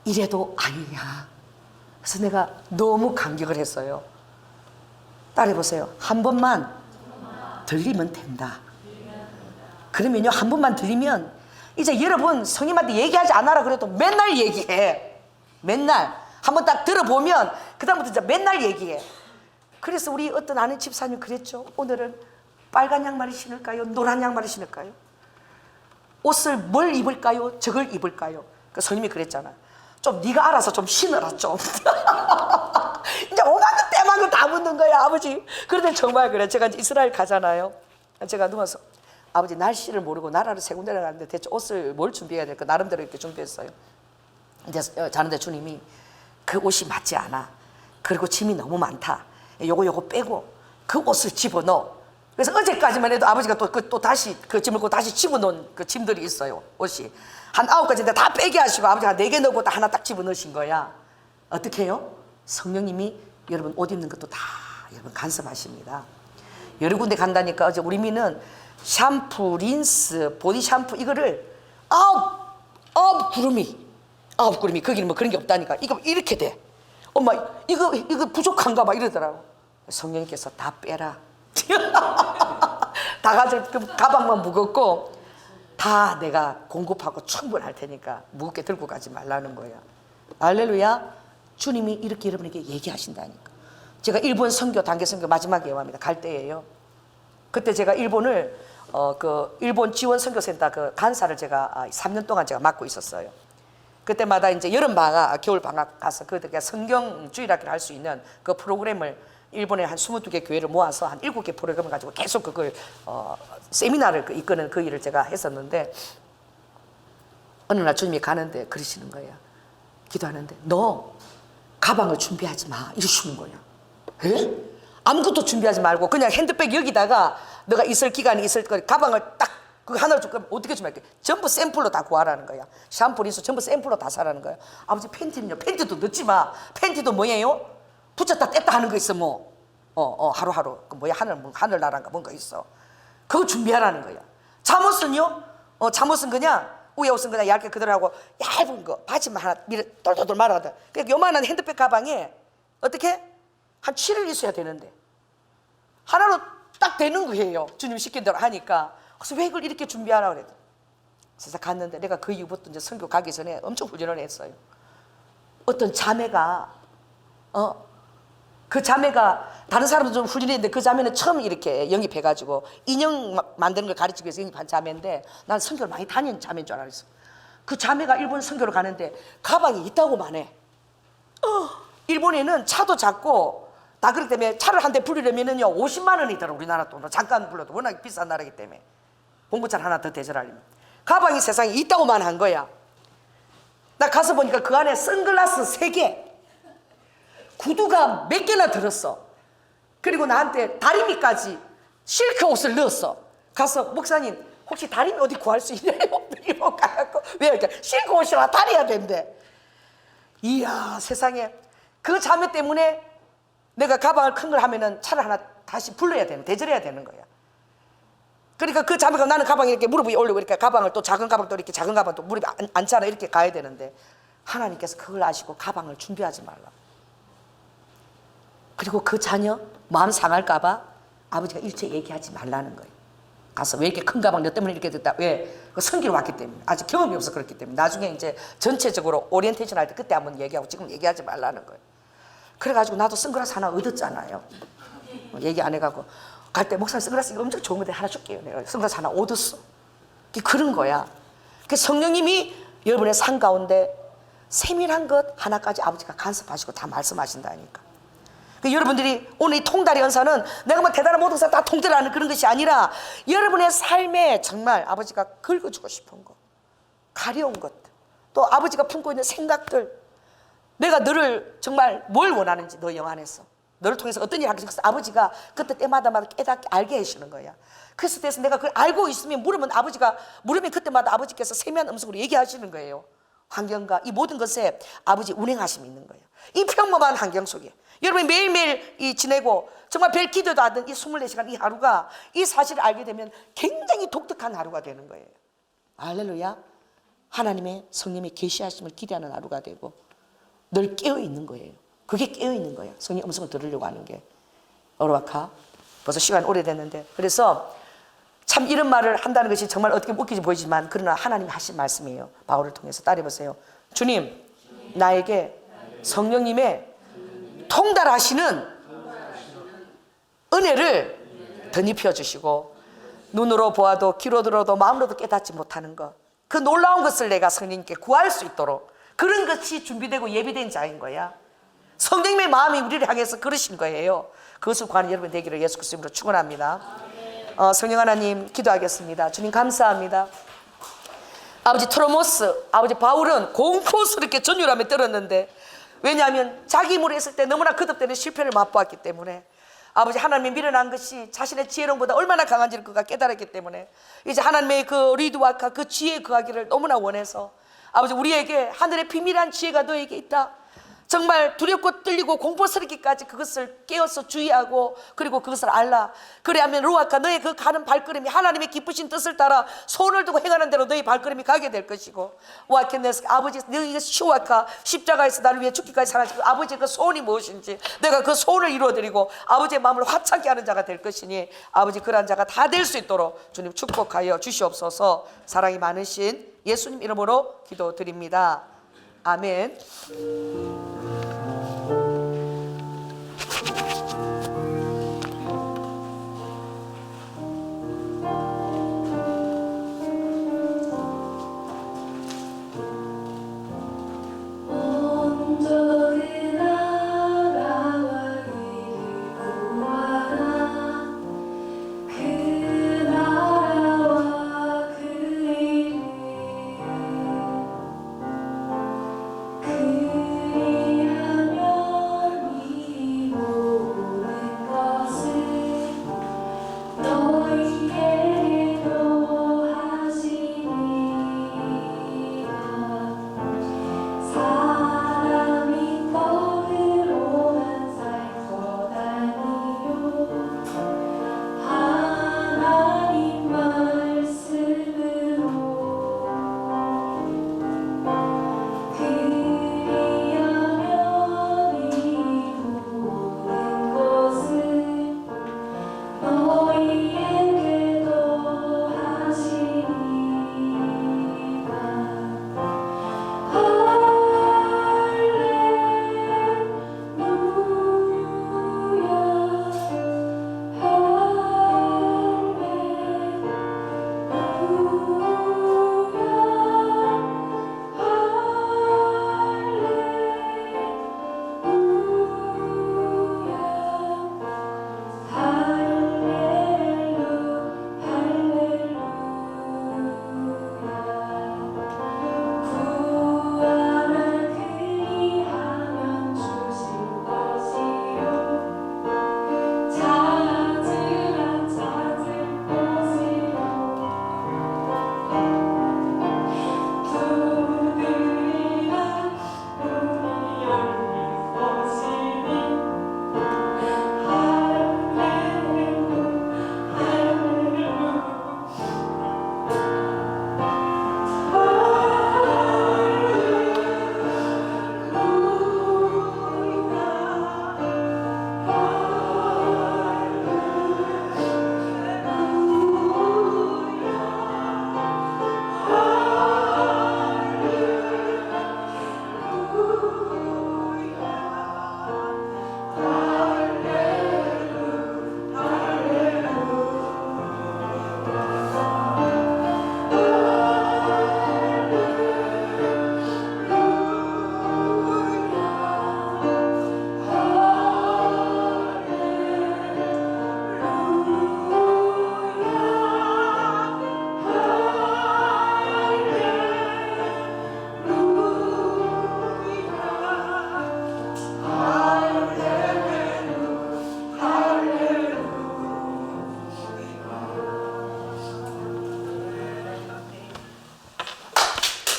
이래도 아니냐. 그래서 내가 너무 감격을 했어요. 따라해보세요. 한 번만 들리면 된다. 그러면요 한 번만 들리면 이제 여러분 성님한테 얘기하지 않아라 그래도 맨날 얘기해. 맨날 한번 딱 들어보면 그 다음부터 진짜 맨날 얘기해. 그래서 우리 어떤 아는 집사님 그랬죠. 오늘은 빨간 양말을 신을까요? 노란 양말을 신을까요? 옷을 뭘 입을까요? 저걸 입을까요? 그 성님이 그랬잖아. 좀 네가 알아서 좀 신어라 좀. 이제 오만 거 때만 거 다 묻는 거야 아버지. 그런데 정말 그래. 제가 이제 이스라엘 가잖아요. 제가 누워서 아버지 날씨를 모르고 나라를 세 군데를 가는데 대체 옷을 뭘 준비해야 될까 나름대로 이렇게 준비했어요. 이제 자는데 주님이 그 옷이 맞지 않아. 그리고 짐이 너무 많다. 요거 빼고 그 옷을 집어넣어. 그래서 어제까지만 해도 아버지가 또 다시 그 짐을 다시 집어넣은 그 짐들이 있어요. 옷이 한 9가지인데 다 빼게 하시고 아버지가 4개 넣고 다 하나 딱 집어넣으신 거야. 어떻게 해요? 성령님이 여러분 옷 입는 것도 다 여러분 간섭하십니다. 여러 군데 간다니까. 어제 우리 미는 샴푸, 린스, 보디 샴푸 이거를 아홉 구름이 거기는 뭐 그런 게 없다니까. 이거 이렇게 돼. 엄마 이거 부족한가 봐 이러더라고. 성령님께서 다 빼라. 다 가져. 가방만 무겁고 다 내가 공급하고 충분할 테니까 무겁게 들고 가지 말라는 거야. 할렐루야. 주님이 이렇게 여러분에게 얘기하신다니까. 제가 일본 선교 단계 선교 마지막에 합니다. 갈 때예요. 그때 제가 일본을 그 일본 지원 선교센터 그 간사를 제가 3년 동안 제가 맡고 있었어요. 그때마다 이제 여름 방학, 겨울 방학 가서 그때 성경 주일학교를 할 수 있는 그 프로그램을 일본에 한 22개 교회를 모아서 한 7개 프로그램을 가지고 계속 그걸 세미나를 이끄는 그 일을 제가 했었는데 어느 날 주님이 가는데 그러시는 거예요. 기도하는데 너 가방을 준비하지 마 이러시는 거야. 에? 아무것도 준비하지 말고 그냥 핸드백 여기다가 너가 있을 기간이 있을 거 가방을 딱 그 하나를 줄 거면 어떻게 좀 할게. 전부 샘플로 다 구하라는 거야. 샴푸, 린스 전부 샘플로 다 사라는 거야. 아버지 팬티는요. 팬티도 넣지 마. 팬티도 뭐예요? 붙였다 뗐다 하는 거 있어 뭐. 하루하루 그 뭐야 하늘나라인가 뭔가 있어. 그거 준비하라는 거야. 잠옷은요. 잠옷은 그냥 위에 옷은 그냥 얇게 그대로 하고 얇은 거 바지만 하나 밀어 돌돌돌 말아다. 그러니까 요만한 핸드백 가방에 어떻게 한 7일 있어야 되는데 하나로 딱 되는 거예요. 주님 시킨 대로 하니까 그래서 왜 이걸 이렇게 준비하라 그랬더니 그래서 갔는데 내가 그 이후부터 이제 선교 가기 전에 엄청 훈련을 했어요. 어떤 자매가 그 자매가 다른 사람도 좀 훈련했는데 그 자매는 처음 이렇게 영입해가지고 인형 만드는 걸 가르치기 위해서 영입한 자매인데 난 선교를 많이 다닌 자매인 줄 알았어. 그 자매가 일본 선교를 가는데 가방이 있다고만 해. 일본에는 차도 작고 다 그렇기 때문에 차를 한 대 부르려면은요 50만 원이더라. 우리나라 돈으로 잠깐 불러도 워낙 비싼 나라이기 때문에 봉고차를 하나 더 대절하려면 가방이 세상에 있다고만 한 거야. 나 가서 보니까 그 안에 선글라스 3개, 구두가 몇 개나 들었어. 그리고 나한테 다리미까지 실크 옷을 넣었어. 가서 목사님 혹시 다리미 어디 구할 수 있냐고 일본 가갖고 왜 이렇게 실크 옷이라 다려야 된대. 이야 세상에 그 자매 때문에 내가 가방을 큰 걸 하면은 차를 하나 다시 불러야 되는 대절해야 되는 거야. 그러니까 그 자매가 나는 가방이 이렇게 무릎 위에 올리고 이렇게 가방을 또 작은 가방 또 이렇게 작은 가방 또 무릎에 앉잖아 이렇게 가야 되는데 하나님께서 그걸 아시고 가방을 준비하지 말라. 그리고 그 자녀 마음 상할까봐 아버지가 일체 얘기하지 말라는 거예요. 가서 왜 이렇게 큰 가방 너 때문에 이렇게 됐다. 왜? 그 선교를 왔기 때문에 아직 경험이 없어 그렇기 때문에 나중에 이제 전체적으로 오리엔테이션 할 때 그때 한번 얘기하고 지금 얘기하지 말라는 거예요. 그래가지고 나도 선글라스 하나 얻었잖아요. 얘기 안 해가고 갈 때 목사님 선글라스 이거 엄청 좋은 건데 하나 줄게요. 내가 선글라스 하나 얻었어. 그런 거야. 그 성령님이 여러분의 삶 가운데 세밀한 것 하나까지 아버지가 간섭하시고 다 말씀하신다니까. 여러분들이 오늘 이 통달의 연사는 내가 뭐 대단한 모든 것을 다 통달하는 그런 것이 아니라 여러분의 삶에 정말 아버지가 긁어주고 싶은 것, 가려운 것들, 또 아버지가 품고 있는 생각들, 내가 너를 정말 뭘 원하는지 너 영 안에서 너를 통해서 어떤 일을 하기 위해서 아버지가 그때 때마다 깨닫게 알게 해주는 거야. 그래서 내가 그걸 알고 있으면 물으면 그때마다 아버지께서 세미한 음성으로 얘기하시는 거예요. 환경과 이 모든 것에 아버지 운행하심이 있는 거예요. 이 평범한 환경 속에 여러분이 매일매일 지내고 정말 별 기도도 하던 이 24시간 이 하루가 이 사실을 알게 되면 굉장히 독특한 하루가 되는 거예요. 할렐루야. 하나님의 성령의 계시하심을 기대하는 하루가 되고 늘 깨어있는 거예요. 그게 깨어있는 거예요. 성령 음성을 들으려고 하는 게. 어로와카 벌써 시간 오래됐는데 그래서 참 이런 말을 한다는 것이 정말 어떻게 웃기지 보이지만 그러나 하나님이 하신 말씀이에요. 바울을 통해서 따라해보세요. 주님 나에게 성령님의 통달하시는 은혜를 덧입혀 주시고 눈으로 보아도 귀로 들어도 마음으로도 깨닫지 못하는 것, 그 놀라운 것을 내가 성령님께 구할 수 있도록 그런 것이 준비되고 예비된 자인 거야. 성령님의 마음이 우리를 향해서 그러신 거예요. 그것을 구하는 여러분 되기를 예수 그리스도 이름으로 축원합니다. 성령 하나님 기도하겠습니다. 주님 감사합니다. 아버지 트로모스, 아버지 바울은 공포스럽게 전율함에 떨었는데 왜냐하면 자기 힘으로 했을 때 너무나 거듭되는 실패를 맛보았기 때문에 아버지 하나님이 미련한 것이 자신의 지혜로움보다 얼마나 강한지를 그가 깨달았기 때문에 이제 하나님의 그 리드와 그 지혜에 거하기를 너무나 원해서 아버지 우리에게 하늘의 비밀한 지혜가 너에게 있다. 정말 두렵고 떨리고 공포스럽기까지 그것을 깨어서 주의하고 그리고 그것을 알라. 그래야면 루아카 너의 그 가는 발걸음이 하나님의 기쁘신 뜻을 따라 손을 두고 행하는 대로 너의 발걸음이 가게 될 것이고 와케네스 아버지 너희 시와카 십자가에서 나를 위해 죽기까지 살아지고 아버지의 그 소원이 무엇인지 내가 그 소원을 이루어드리고 아버지의 마음을 화창케 하는 자가 될 것이니 아버지 그러한 자가 다 될 수 있도록 주님 축복하여 주시옵소서. 사랑이 많으신 예수님 이름으로 기도드립니다. 아멘. 그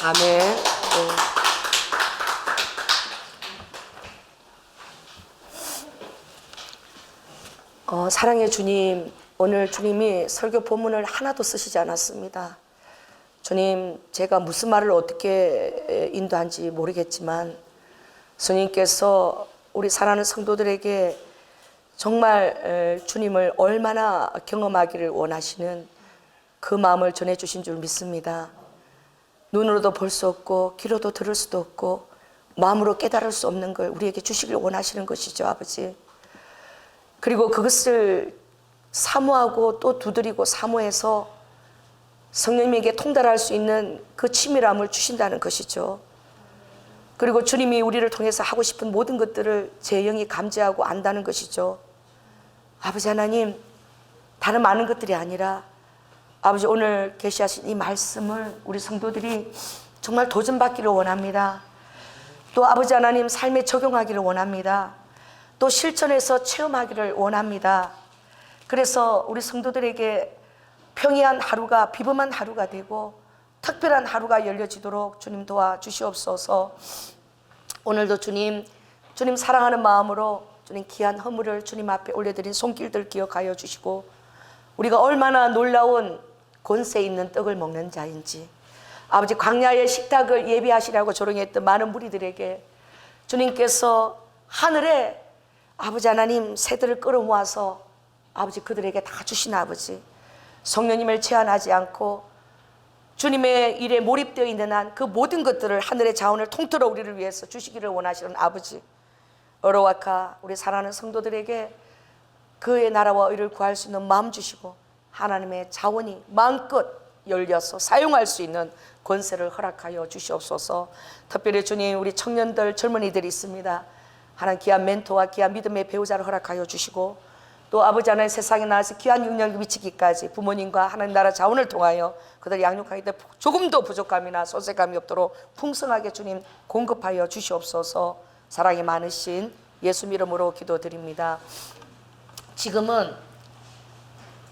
아멘. 네. 사랑의 주님, 오늘 주님이 설교 본문을 하나도 쓰시지 않았습니다. 주님, 제가 무슨 말을 어떻게 인도한지 모르겠지만 주님께서 우리 사랑하는 성도들에게 정말 주님을 얼마나 경험하기를 원하시는 그 마음을 전해주신 줄 믿습니다. 눈으로도 볼 수 없고 귀로도 들을 수도 없고 마음으로 깨달을 수 없는 걸 우리에게 주시길 원하시는 것이죠, 아버지. 그리고 그것을 사모하고 또 두드리고 사모해서 성령님에게 통달할 수 있는 그 치밀함을 주신다는 것이죠. 그리고 주님이 우리를 통해서 하고 싶은 모든 것들을 제 영이 감지하고 안다는 것이죠. 아버지 하나님, 다른 많은 것들이 아니라 아버지 오늘 계시하신 이 말씀을 우리 성도들이 정말 도전받기를 원합니다. 또 아버지 하나님 삶에 적용하기를 원합니다. 또 실천해서 체험하기를 원합니다. 그래서 우리 성도들에게 평이한 하루가 비범한 하루가 되고 특별한 하루가 열려지도록 주님 도와주시옵소서. 오늘도 주님 사랑하는 마음으로 주님 귀한 허물을 주님 앞에 올려드린 손길들 기억하여 주시고 우리가 얼마나 놀라운 권세 있는 떡을 먹는 자인지 아버지 광야의 식탁을 예비하시라고 조롱했던 많은 무리들에게 주님께서 하늘에 아버지 하나님 새들을 끌어모아서 아버지 그들에게 다 주신 아버지 성령님을 제한하지 않고 주님의 일에 몰입되어 있는 한 그 모든 것들을 하늘의 자원을 통틀어 우리를 위해서 주시기를 원하시는 아버지 어로와카 우리 사랑하는 성도들에게 그의 나라와 의를 구할 수 있는 마음 주시고 하나님의 자원이 마음껏 열려서 사용할 수 있는 권세를 허락하여 주시옵소서. 특별히 주님 우리 청년들 젊은이들이 있습니다. 하나님 귀한 멘토와 귀한 믿음의 배우자를 허락하여 주시고 또 아버지 하나님 세상에 나와서 귀한 육령을 미치기까지 부모님과 하나님 나라 자원을 통하여 그들 양육하기 때 조금도 부족함이나 소색감이 없도록 풍성하게 주님 공급하여 주시옵소서. 사랑이 많으신 예수 이름으로 기도드립니다. 지금은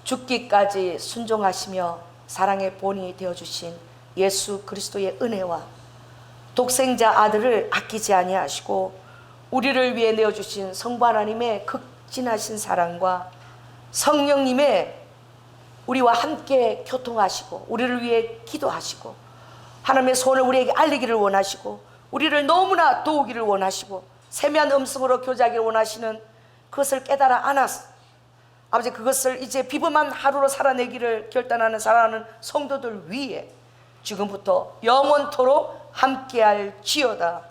죽기까지 순종하시며 사랑의 본이 되어주신 예수 그리스도의 은혜와 독생자 아들을 아끼지 아니하시고 우리를 위해 내어주신 성부 하나님의 극진하신 사랑과 성령님의 우리와 함께 교통하시고 우리를 위해 기도하시고 하나님의 소원을 우리에게 알리기를 원하시고 우리를 너무나 도우기를 원하시고 세미한 음성으로 교제하기를 원하시는 그것을 깨달아 안았 아버지 그것을 이제 비범한 하루로 살아내기를 결단하는 사랑하는 성도들 위에 지금부터 영원토록 함께할 지어다.